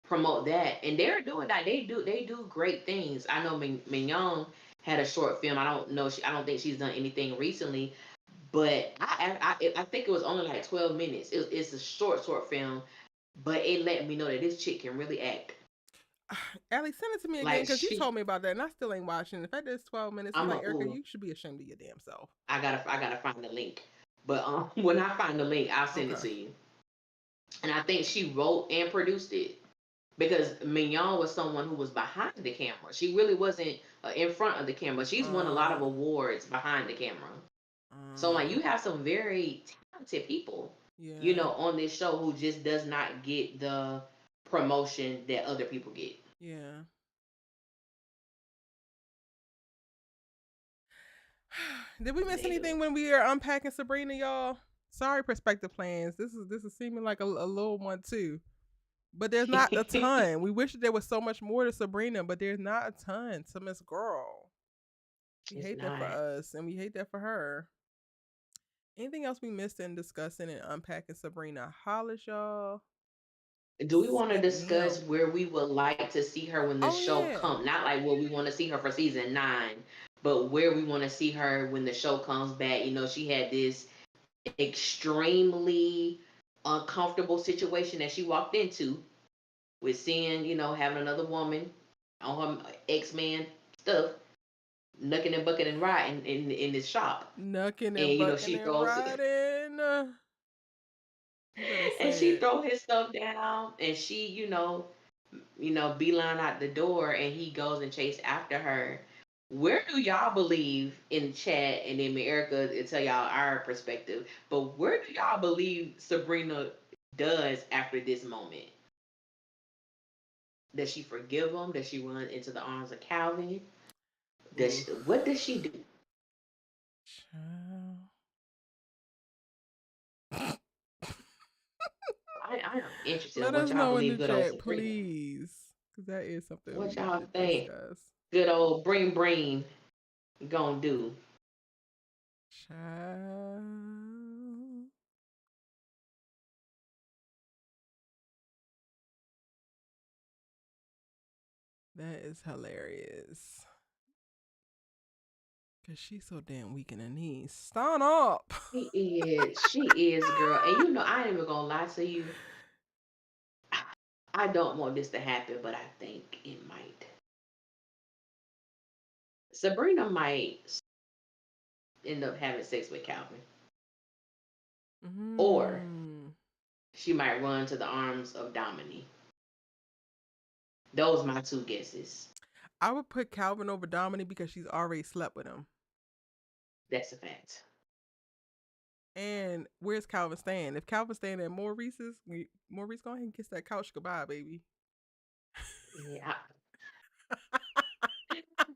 promote that, and they're doing that. They do great things. I know Mignon had a short film. I don't know. I don't think she's done anything recently, but I think it was only like 12 minutes. It's a short film, but it let me know that this chick can really act. Allie, send it to me again Like because you she, told me about that and I still ain't watching. The fact that it's 12 minutes, it's I'm like, a Erica, ooh, you should be ashamed of your damn self. I gotta find the link. But when I find the link, I'll send it Okay. to you. And I think she wrote and produced it because Mignon was someone who was behind the camera. She really wasn't in front of the camera. She's won a lot of Um, awards behind the camera. So like you um, have some very talented people, yeah, on this show who just does not get the promotion that other people get. yeah. Did we miss They anything when we are unpacking Sabrina, y'all? Sorry, perspective plans. This is seeming like a little one too, but there's not a do. ton. We wish there was so much more to Sabrina, but there's not a ton to Miss Girl. We It's hate that for not. us, and we hate that for her. Anything else we missed in discussing and unpacking Sabrina? Hollis, y'all. Do we want to Speak discuss now. where we would like to see her when the Oh show yeah. comes? Not like where we want to see her for season 9, but where we want to see her when the show comes back. She had this extremely uncomfortable situation that she walked into with seeing, having another woman on her ex-man stuff, knucking and bucking and riding in this shop. Knucking And and bucking she and throws riding. You better and say she it. throw his stuff down, and she, beeline out the door, and he goes and chase after her. Where do y'all believe in chat, and then Erica will tell y'all our perspective, but where do y'all believe Sabrina does after this moment? Does she forgive him? Does she run into the arms of Calvin? Oof. What does she do? Child. I am interested in Let what us y'all know in believe the good old chat, Sabrina. please. Because that is something we What need y'all to think discuss. good old brain gonna do? Child. That is hilarious. Because she's so damn weak in the knees. Stand up. She is, girl. And I ain't even gonna lie to you. I don't want this to happen, but I think it might. Sabrina might end up having sex with Calvin, or Mm. she might run to the arms of Dominique. Those my two guesses. I would put Calvin over Dominique because she's already slept with him. That's a fact. And where's Calvin staying? If Calvin's staying at Maurice's, Maurice, go ahead and kiss that couch goodbye, baby. Yeah,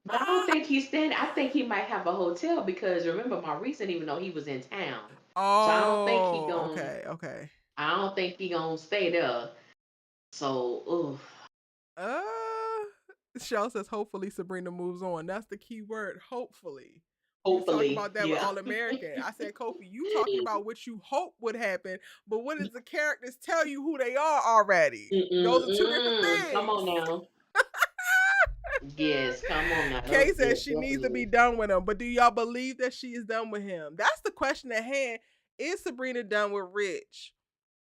but I don't think he's staying. I think he might have a hotel because remember, Maurice didn't even know he was in town. So I don't think he Oh, going. okay, okay. I don't think he gonna stay there. So, Uh, Shell says hopefully Sabrina moves on. That's the key word. Hopefully. We was talking hopefully, about that with yeah. All American. I said, Kofi, you talking about what you hope would happen, but what does the characters tell you who they are already? Those are two different Come things. on now. Yes, come on now. Kay says Yes, she needs to be definitely. done with him, but do y'all believe that she is done with him? That's the question at hand. Is Sabrina done with Rich?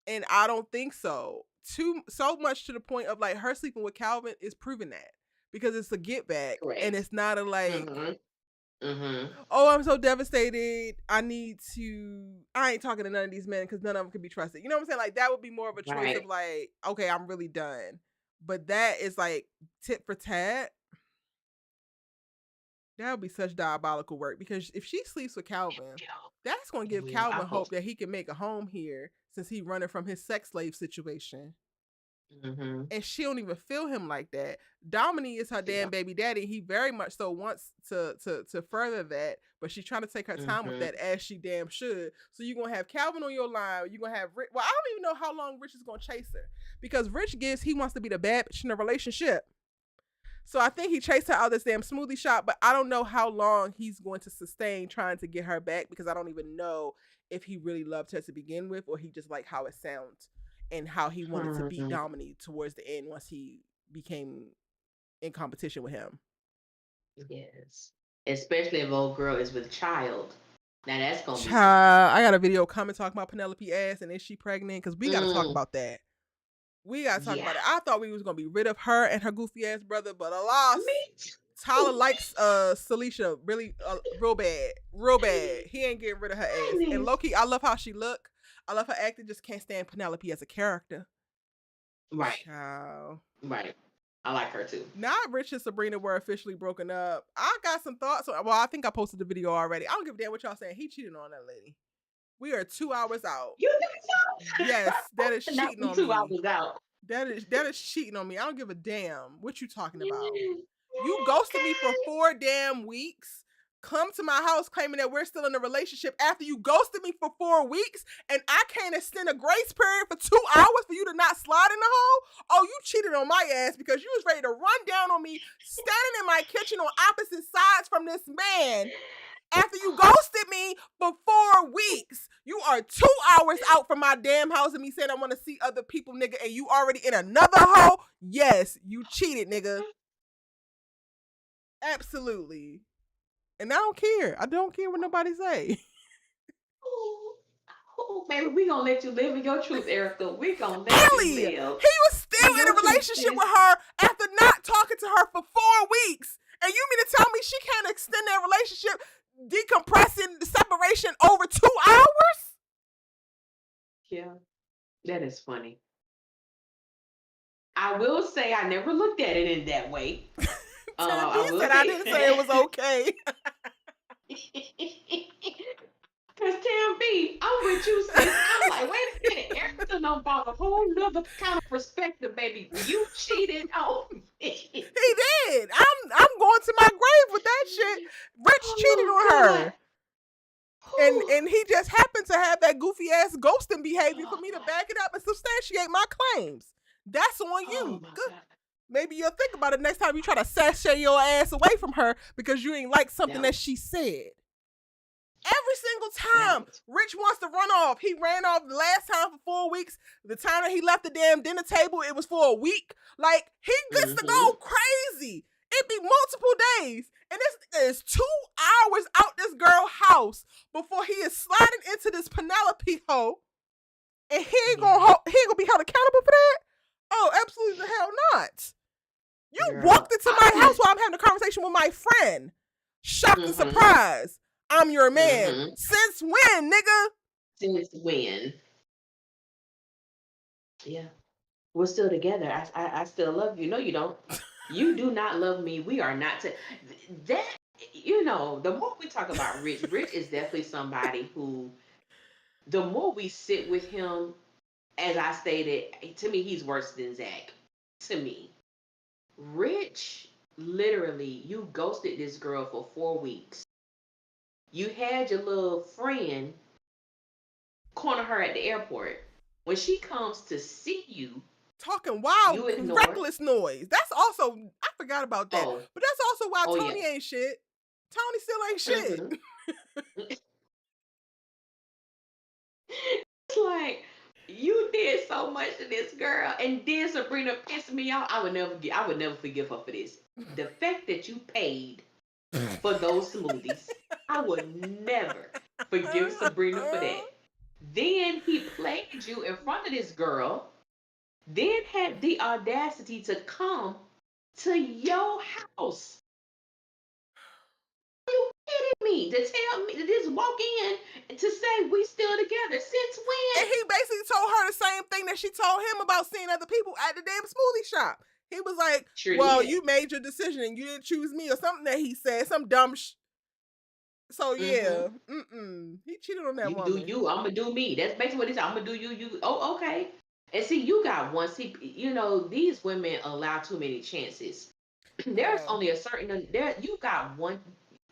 And I don't think so. So much to the point of like her sleeping with Calvin is proving that because it's a get back and Correct. it's not a like, Mm-hmm. Mm-hmm. oh, I'm so devastated. I need to. I ain't talking to none of these men because none of them can be trusted. You know what I'm saying? Like that would be more of a choice of Right. like, okay, I'm really done. But that is like tit for tat. That would be such diabolical work because if she sleeps with Calvin, that's going to It give will. I Calvin hope. hope that he can make a home here since he's running from his sex slave situation. Mm-hmm. And she don't even feel him like that. Dominique is her damn Yeah. baby daddy. He very much so wants to further that, but she's trying to take her time with Mm-hmm. that as she damn should. So you're gonna have Calvin on your line. You're gonna have Rich. Well, I don't even know how long Rich is gonna chase her because Rich he wants to be the bad bitch in the relationship. So I think he chased her out of this damn smoothie shop, but I don't know how long he's going to sustain trying to get her back because I don't even know if he really loved her to begin with or he just liked how it sounds and how he wanted to beat Mm-hmm. Dominique towards the end once he became in competition with him. Yes. Especially if old girl is with child. Now that's gonna be something. Child, I got a video coming talking about Penelope ass and is she pregnant? Because we got to talk Mm. about that. We gotta talk Yeah. about it. I thought we was gonna be rid of her and her goofy ass brother, but alas, Me Tyler too. likes Celicia really real bad. Real bad. He ain't getting rid of her ass. And Goodness. Loki, I love how she look. I love her acting, just can't stand Penelope as a character. Right. Ciao. Right. I like her too. Not Rich and Sabrina were officially broken up. I got some thoughts. Well, I think I posted the video already. I don't give a damn what y'all saying. He cheated on that lady. We are 2 hours out. You think so? Yes, that is Not cheating on 2 hours me. out. That is cheating on me. I don't give a damn what you talking about. You ghosted me for Okay. 4 damn weeks. Come to my house claiming that we're still in a relationship after you ghosted me for 4 weeks, and I can't extend a grace period for 2 hours for you to not slide in the hole. Oh, you cheated on my ass because you was ready to run down on me standing in my kitchen on opposite sides from this man after you ghosted me for 4 weeks. You are 2 hours out from my damn house and me saying I want to see other people, nigga, and you already in another hole? Yes, you cheated, nigga. Absolutely. And I don't care. I don't care what nobody say. Oh, baby, we gonna let you live in your truth, Erica. We gonna let you Ellie, he live was still in in a your truth, relationship sis. with her after not talking to her for 4 weeks. And you mean to tell me she can't extend that relationship, decompressing the separation over 2 hours? Yeah, that is funny. I will say I never looked at it in that way. Tam B I will said I say didn't say it was okay. Cause Tam B, I'm with you, sis. I'm like, wait a minute, Erica done brought a whole nother kind of perspective, baby. You cheated on me. He did. I'm going to my grave with that shit. Rich cheated Oh on God. her. Whew. And he just happened to have that goofy ass ghosting behavior for Oh me to God. back it up and substantiate my claims. That's on Oh you. my Good. God. Maybe you'll think about it next time you try to sashay your ass away from her because you ain't like something That that she said. Every single that time was Rich wants to run off. He ran off the last time for 4 weeks. The time that he left the damn dinner table, it was for a week. Like, he gets to mm-hmm. go crazy. It be multiple days. And this is 2 hours out this girl house before he is sliding into this Penelope hoe. And he ain't Yeah. gonna be held accountable for that? Oh, absolutely the hell not. You Girl. walked into my house while I'm having a conversation with my friend. Shocked and Mm-hmm. surprised. I'm your man. Mm-hmm. Since when, nigga? Since when? Yeah. We're still together. I still love you. No, you don't. You do not love me. We are not that the more we talk about Rich is definitely somebody who the more we sit with him, as I stated, to me he's worse than Zach. To me. Rich, literally, you ghosted this girl for 4 weeks. You had your little friend corner her at the airport. When she comes to see you, Talking wild, you ignore. reckless noise. That's also, I forgot about that. Oh, But that's also why oh yeah. Tony ain't shit. Tony still ain't shit. Mm-hmm. It's like you did so much to this girl, and then Sabrina pissed me off. I would never forgive her for this. The fact that you paid for those smoothies, I would never forgive Sabrina for that. Then he played you in front of this girl, then had the audacity to come to your house. Are you kidding me? To tell me to just walk in to say we still together. Since And when? he basically told her the same thing that she told him about seeing other people at the damn smoothie shop. He was like, Sure well, did. you made your decision and you didn't choose me, or something that he said, some dumb So Mm-hmm. yeah, he cheated on that You do woman. you. I'm gonna do me. That's basically what it is. I'm gonna do you. You. Oh, okay. And see, you got one. See, these women allow too many chances. There's Oh, only a certain there. You got one.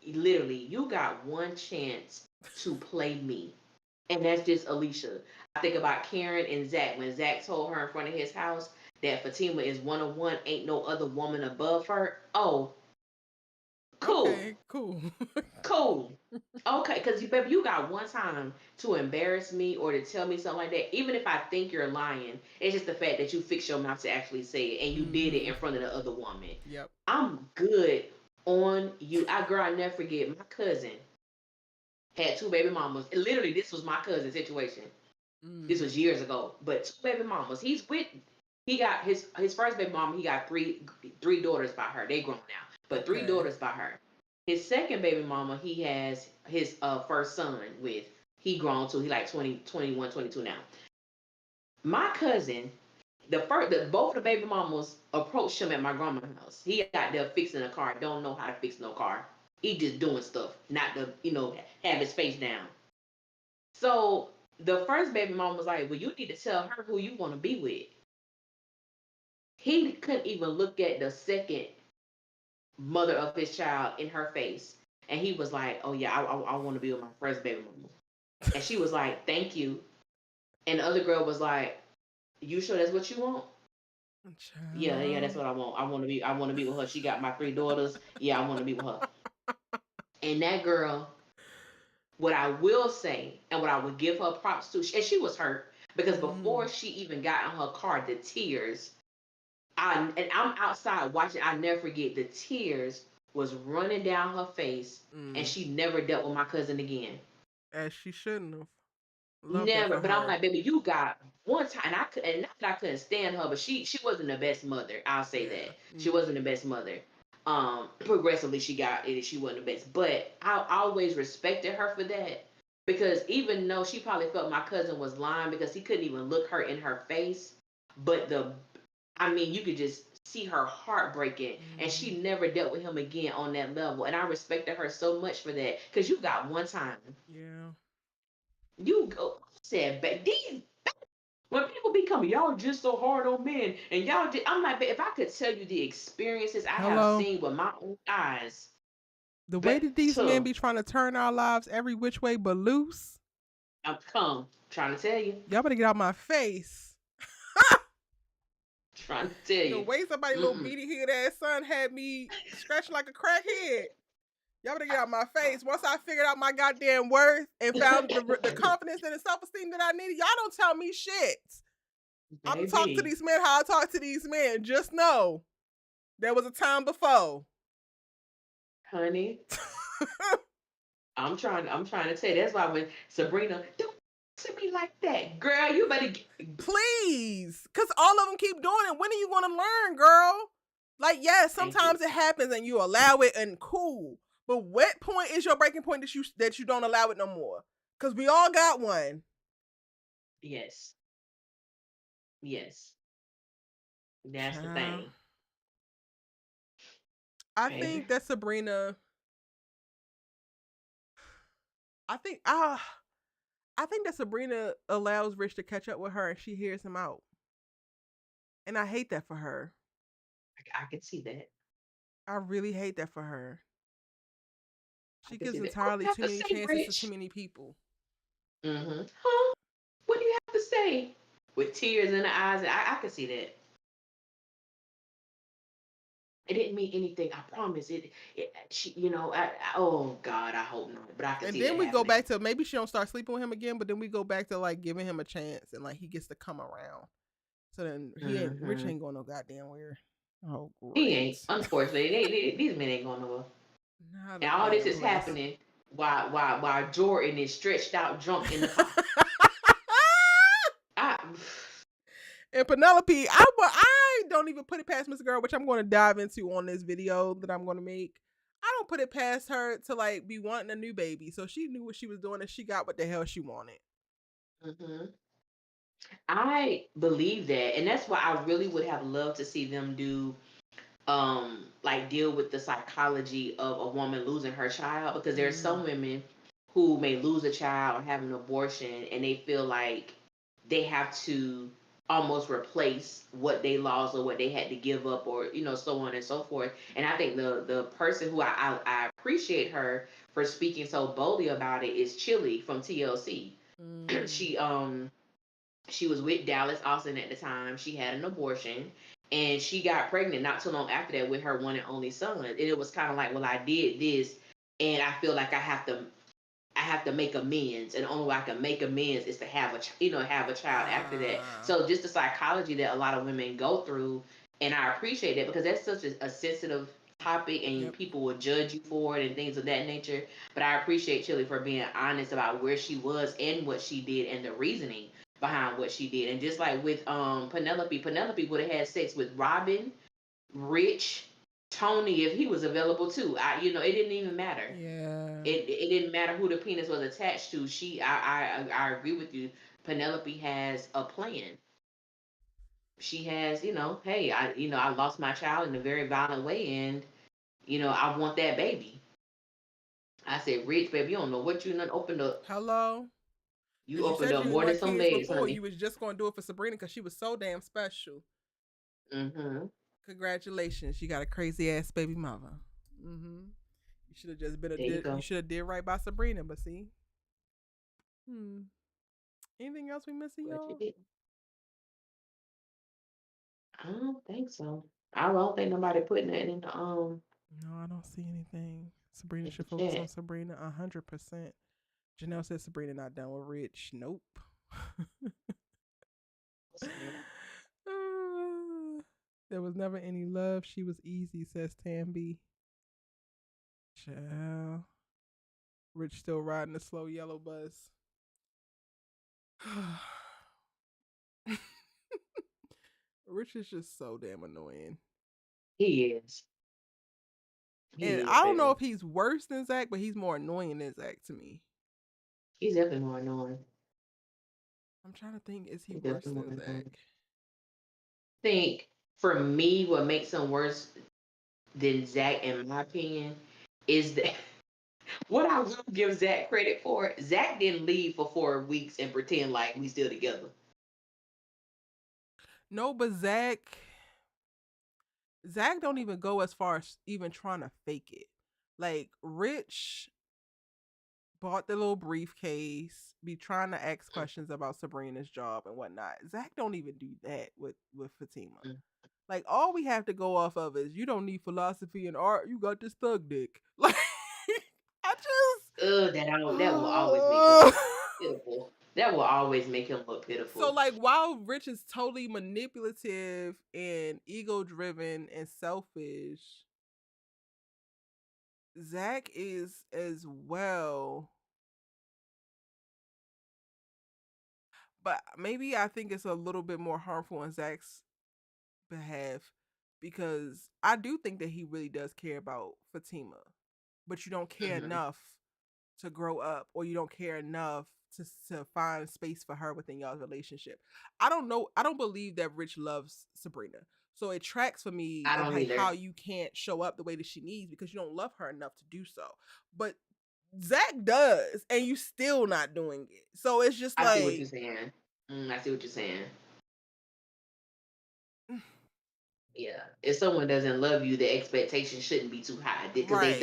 Literally, you got one chance to play me, and that's just Alicia. I think about Karen and Zach when Zach told her in front of his house that Fatima is 101, ain't no other woman above her. Oh, cool. okay, cool. Cool. Okay, because baby, you got one time to embarrass me or to tell me something like that. Even if I think you're lying, it's just the fact that you fix your mouth to actually say it and you did it in front of the other woman. Yep. I'm good on you. I never forget my cousin had two baby mamas. Literally, this was my cousin's situation. This Mm. was years ago, but two baby mamas. He's with. he got his first baby mama. He got three daughters by her. They grown now, but three Okay. daughters by her. His second baby mama, he has his first son with. He grown too. He like 20, 21, 22 now. My cousin, both the baby mamas approached him at my grandma's house. He out there fixing a car. Don't know how to fix no car. He just doing stuff, not to have his face down. So the first baby mom was like, "Well, you need to tell her who you want to be with." He couldn't even look at the second mother of his child in her face, and he was like, "Oh yeah, I want to be with my first baby mama." And she was like, "Thank you." And the other girl was like, "You sure that's what you want?" Yeah, yeah, that's Child. what I want. I want to be with her. She got my three daughters. Yeah, I want to be with her. And that girl, what I will say, and what I would give her props to, and she was hurt because before Mm, she even got in her car, the tears. I'm outside watching. I never forget the tears was running down her face, and mm. she never dealt with my cousin again. As she shouldn't have. Love that Never. for But I'm her. like, baby, you got one time, and I could, and not that I couldn't stand her, but she wasn't the best mother. I'll say Yeah. that she Mm. wasn't the best mother. Progressively she got it. She wasn't the best, but I always respected her for that because even though she probably felt my cousin was lying because he couldn't even look her in her face, but I mean, you could just see her heart breaking, and Mm. she never dealt with him again on that level. And I respected her so much for that because you got one time. Yeah. You go said, but these when people become y'all just so hard on men, and y'all did, I'm like, if I could tell you the experiences I have Hello. seen with my own eyes, The way but that these men to be trying to turn our lives every which way but loose, I'm come trying to tell you, y'all better get out my face. trying to tell The you, way somebody little mm-mm. beady head ass son had me scratching like a crackhead. Y'all better get out my face. Once I figured out my goddamn worth and found the confidence and the self esteem that I needed, y'all don't tell me shit. I'm gonna talk to Baby, these men how I talk to these men. Just know there was a time before. honey, I'm trying to tell you. That's why when Sabrina don't to me like that, girl, you better get, Please. Cause all of them keep doing it. When are you gonna learn, girl? Like, yes, thank you. sometimes it happens and you allow it and cool. But what point is your breaking point that you don't allow it no more? Cause we all got one. Yes, yes, that's the Child. thing, I baby. think that Sabrina. I think ah. I think that Sabrina allows Rich to catch up with her and she hears him out. And I hate that for her. I can see that. I really hate that for her. I She can gives see that. What do entirely you have too to many say, chances to too Rich? many people. Huh? What do you have to say? With tears in the eyes, I can see that. It didn't mean anything. I promise. She, oh God, I hope not. But I can And see then that we go happening. back to maybe she don't start sleeping with him again, but then we go back to like giving him a chance and like he gets to come around. So then Rich Hmm ain't going no goddamn where. Oh He great. ain't. Unfortunately, these men ain't going nowhere. Not a And all this damn is place. happening while Jordan is stretched out, drunk in the car. I, And Penelope, I don't even put it past Miss Girl, which I'm going to dive into on this video that I'm going to make. I don't put it past her to like be wanting a new baby. So she knew what she was doing and she got what the hell she wanted. mhm. I believe that, and that's why I really would have loved to see them do like deal with the psychology of a woman losing her child because there's Mm. some women who may lose a child or have an abortion and they feel like they have to almost replace what they lost or what they had to give up or so on and so forth. And I think the person who I appreciate her for speaking so boldly about it is Chili from TLC. Mm. She was with Dallas Austin at the time. She had an abortion and she got pregnant not too long after that with her one and only son. And it was kind of like, well, I did this and I feel like I have to make amends, and the only way I can make amends is to have have a child after that. Ah. So just the psychology that a lot of women go through, and I appreciate that because that's such a sensitive topic, and Yep. people will judge you for it and things of that nature. But I appreciate Chili for being honest about where she was and what she did and the reasoning behind what she did. And just like with Penelope would have had sex with Robin, Rich, Tony if he was available too. It didn't even matter. Yeah. It didn't matter who the penis was attached to. I agree with you. Penelope has a plan. She has, hey, I lost my child in a very violent way, and I want that baby. I said, Rich, baby, you don't know what you done opened up. Hello. You Because you opened said you up didn't more than want some kids legs, before. honey. You was just going to do it for Sabrina because she was so damn special. Mm-hmm. Congratulations. You got a crazy ass baby mother. Mm-hmm. You should have just been There you you go. should have did right by Sabrina, but see. Hmm. Anything else we missing, But you y'all? did. I don't think so. I don't think nobody putting that No, I don't see anything. Sabrina in the should focus on chat. Sabrina 100%. Janelle says Sabrina not done with Rich. Nope. There was never any love. She was easy, says Tamby. Child. Rich still riding the slow yellow bus. Rich is just so damn annoying. He is. And He is, I don't know baby. if he's worse than Zach, but he's more annoying than Zach to me. He's definitely more annoying. I'm trying to think, is he He's worse definitely more than Zach? annoying. Think for me, what makes him worse than Zach, in my opinion, is that what I will give Zach credit for. Zach didn't leave for 4 weeks and pretend like we still together. No, but Zach don't even go as far as even trying to fake it. Like Rich bought the little briefcase, be trying to ask questions about Sabrina's job and whatnot. Zach don't even do that with Fatima. Mm. Like all we have to go off of is you don't need philosophy and art. You got this thug dick. Like I just That will always make him look pitiful. That will always make him look so pitiful. like while Rich is totally manipulative and ego driven and selfish, Zach is as well. But maybe I think it's a little bit more harmful in Zach's behalf because I do think that he really does care about Fatima, but you don't care Hmm. enough to grow up or you don't care enough to find space for her within y'all's relationship. I don't know. I don't believe that Rich loves Sabrina. So it tracks for me I of don't like how either. you can't show up the way that she needs because you don't love her enough to do so. But Zach does, and you still not doing it. So it's just I see what like you're saying. I see what you're saying. Yeah. If someone doesn't love you, the expectation shouldn't be too high because they right.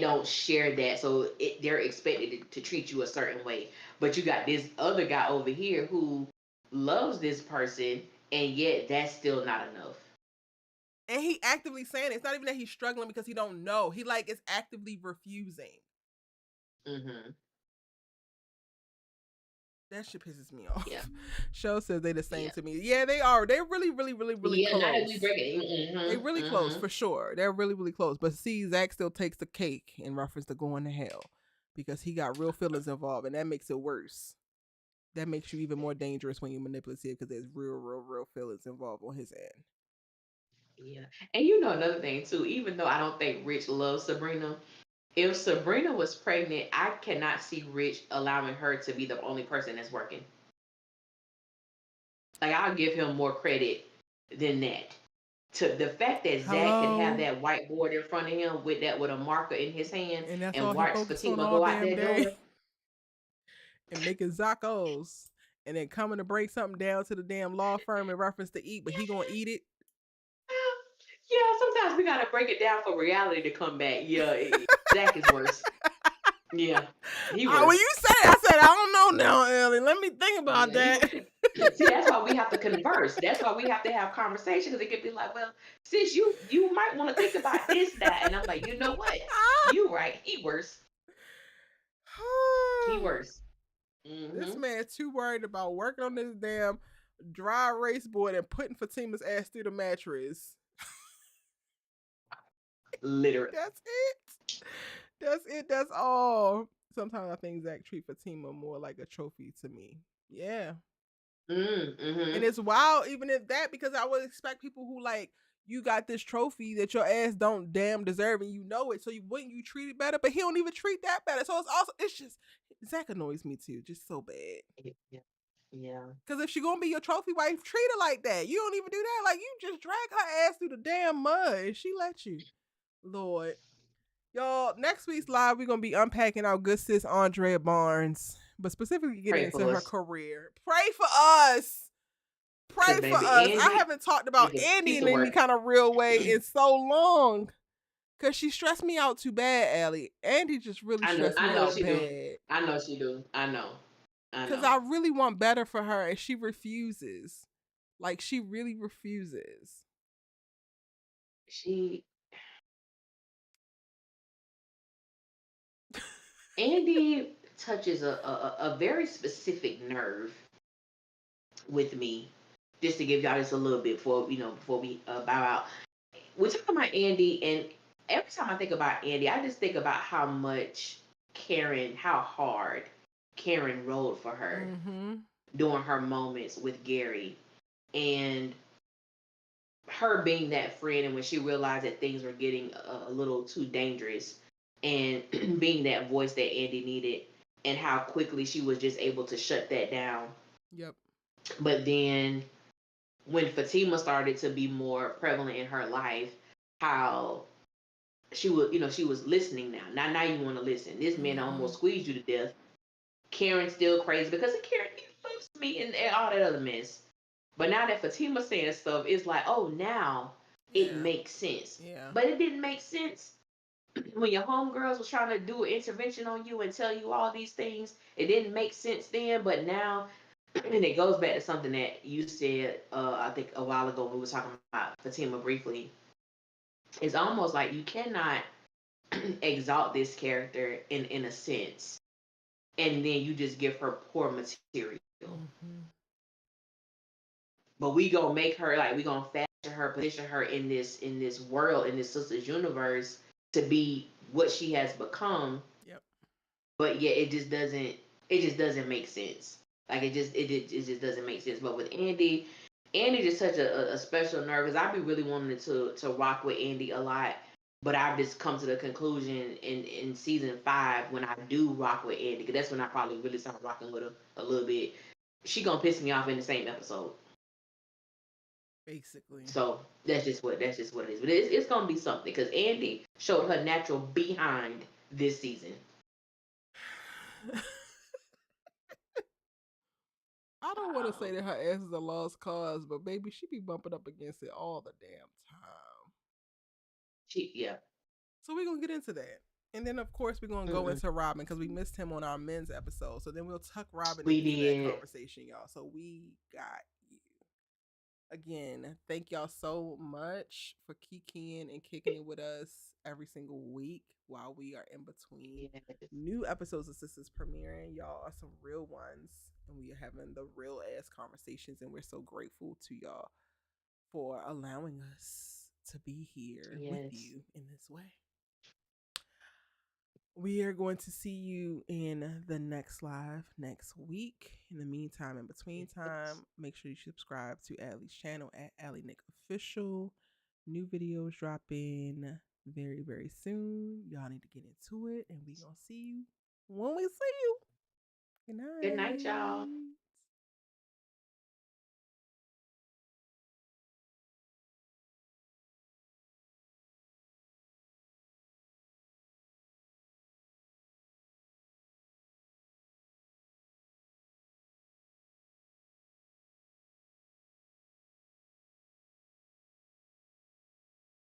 don't share that, so they're expected to treat you a certain way. But you got this other guy over here who loves this person, and yet that's still not enough. And he actively saying it. It's not even that he's struggling because he don't know. He like is actively refusing. Hmm. That shit pisses me Yeah. off. Show says they the same Yeah. to me. Yeah, they are. They're really, really, really, really Yeah. Now that we close. break it, They really close for sure. They're really, really close. But see, Zach still takes the cake in reference to going to hell because he got real feelings involved, and that makes it worse. That makes you even more dangerous when you're manipulative because there's real, real, real feelings involved on his end. yeah. And another thing too. Even though I don't think Rich loves Sabrina, if Sabrina was pregnant, I cannot see Rich allowing her to be the only person that's working. Like I'll give him more credit than that. To the fact that Zach could have Hello, that whiteboard in front of him with a marker in his hand and that's all and he watch focused on Fatima all go out damn that day, door. and making Zacos, and then coming to break something down to the damn law firm in reference to eat, but he gonna eat it. Yeah, sometimes we gotta break it down for reality to come back. Yeah, Zach is worse. Yeah, he When worse. you said it, I said I don't know now, Ellie. Let me think about Yeah, he that. worse. See, that's why we have to converse. That's why we have to have conversations because it could be like, well, sis, you might want to think about this, that, and I'm like, you know what? You right. He worse. He worse. This Hmm. man too worried about working on this damn dry erase board and putting Fatima's ass through the mattress. Literally. That's it. That's it. That's all. Sometimes I think Zach treat Fatima more like a trophy to me. Yeah. And Mm-hmm. it's wild, even if that, because I would expect people who like, you got this trophy that your ass don't damn deserve and you know it, so wouldn't you treat it better? But he don't even treat that better. So it's just, Zach annoys me too, just so bad. Yeah. Yeah. Because if she gonna be your trophy wife, treat her like that. You don't even do that. Like, you just drag her ass through the damn mud and she let you. Lord. Y'all, next week's live, we're gonna be unpacking our good sis Andrea Barnes, but specifically getting Pray into for her us. Pray for us. Cause Pray for baby, us. I Andy haven't talked is about a Andy piece in of any work. kind of real way in so long. Cause she stressed me out too bad, Allie. Andy just really stressed me I know out she do. bad. I know she do. I know. I Cause know. I really want better for her and she refuses. Like, she really refuses. She Andy touches a very specific nerve with me. Just to give y'all just a little bit before we bow out. We're talking about Andy, and every time I think about Andy, I just think about how much how hard Karen rode for her Mm-hmm. during her moments with Gary, and her being that friend, and when she realized that things were getting a little too dangerous, and being that voice that Andy needed, and how quickly she was just able to shut that down. Yep. But then when Fatima started to be more prevalent in her life, how she was listening now. Now you want to listen. This man almost squeezed you to death. Karen's still crazy because Karen loves me and all that other mess. But now that Fatima's saying stuff, it's like, oh, now it Yeah. makes sense. Yeah. But it didn't make sense when your homegirls was trying to do an intervention on you and tell you all these things. It didn't make sense then, but now, and it goes back to something that you said, I think a while ago when we were talking about Fatima briefly. It's almost like you cannot exalt this character in a sense, and then you just give her poor material. Mm-hmm. But we gonna make her like we gonna fashion her, position her in this world, in this sister's universe to be what she has become. Yep. But yet it just doesn't make sense. Like it just doesn't make sense. But with Andy, Andy just such a special nerve because I be really wanting to rock with Andy a lot. But I've just come to the conclusion in season 5 when I do rock with Andy, because that's when I probably really start rocking with her a little bit. She gonna piss me off in the same episode. Basically. So that's just what it is. But it's gonna be something because Andy showed her natural behind this season. I don't want to say Um, that her ass is a lost cause, but baby, she be bumping up against it all the damn time. yeah. So we're gonna get into that. And then of course we're gonna go Mm-mm. into Robin because we missed him on our men's episode. So then we'll tuck Robin We into that did. conversation, y'all. So we got you. Again, thank y'all so much for kicking and kicking it with us every single week while we are in between Yes. new episodes of Sisters premiering. Y'all are some real ones, and we are having the real ass conversations, and we're so grateful to y'all for allowing us to be here with Yes. you in this way. We are going to see you in the next live next week. In the meantime, in between Yes. time, make sure you subscribe to Allie's channel at Allie Nick Official. New videos dropping very, very soon. Y'all need to get into it, and we gonna see you when we see you. Good Good night, y'all. night.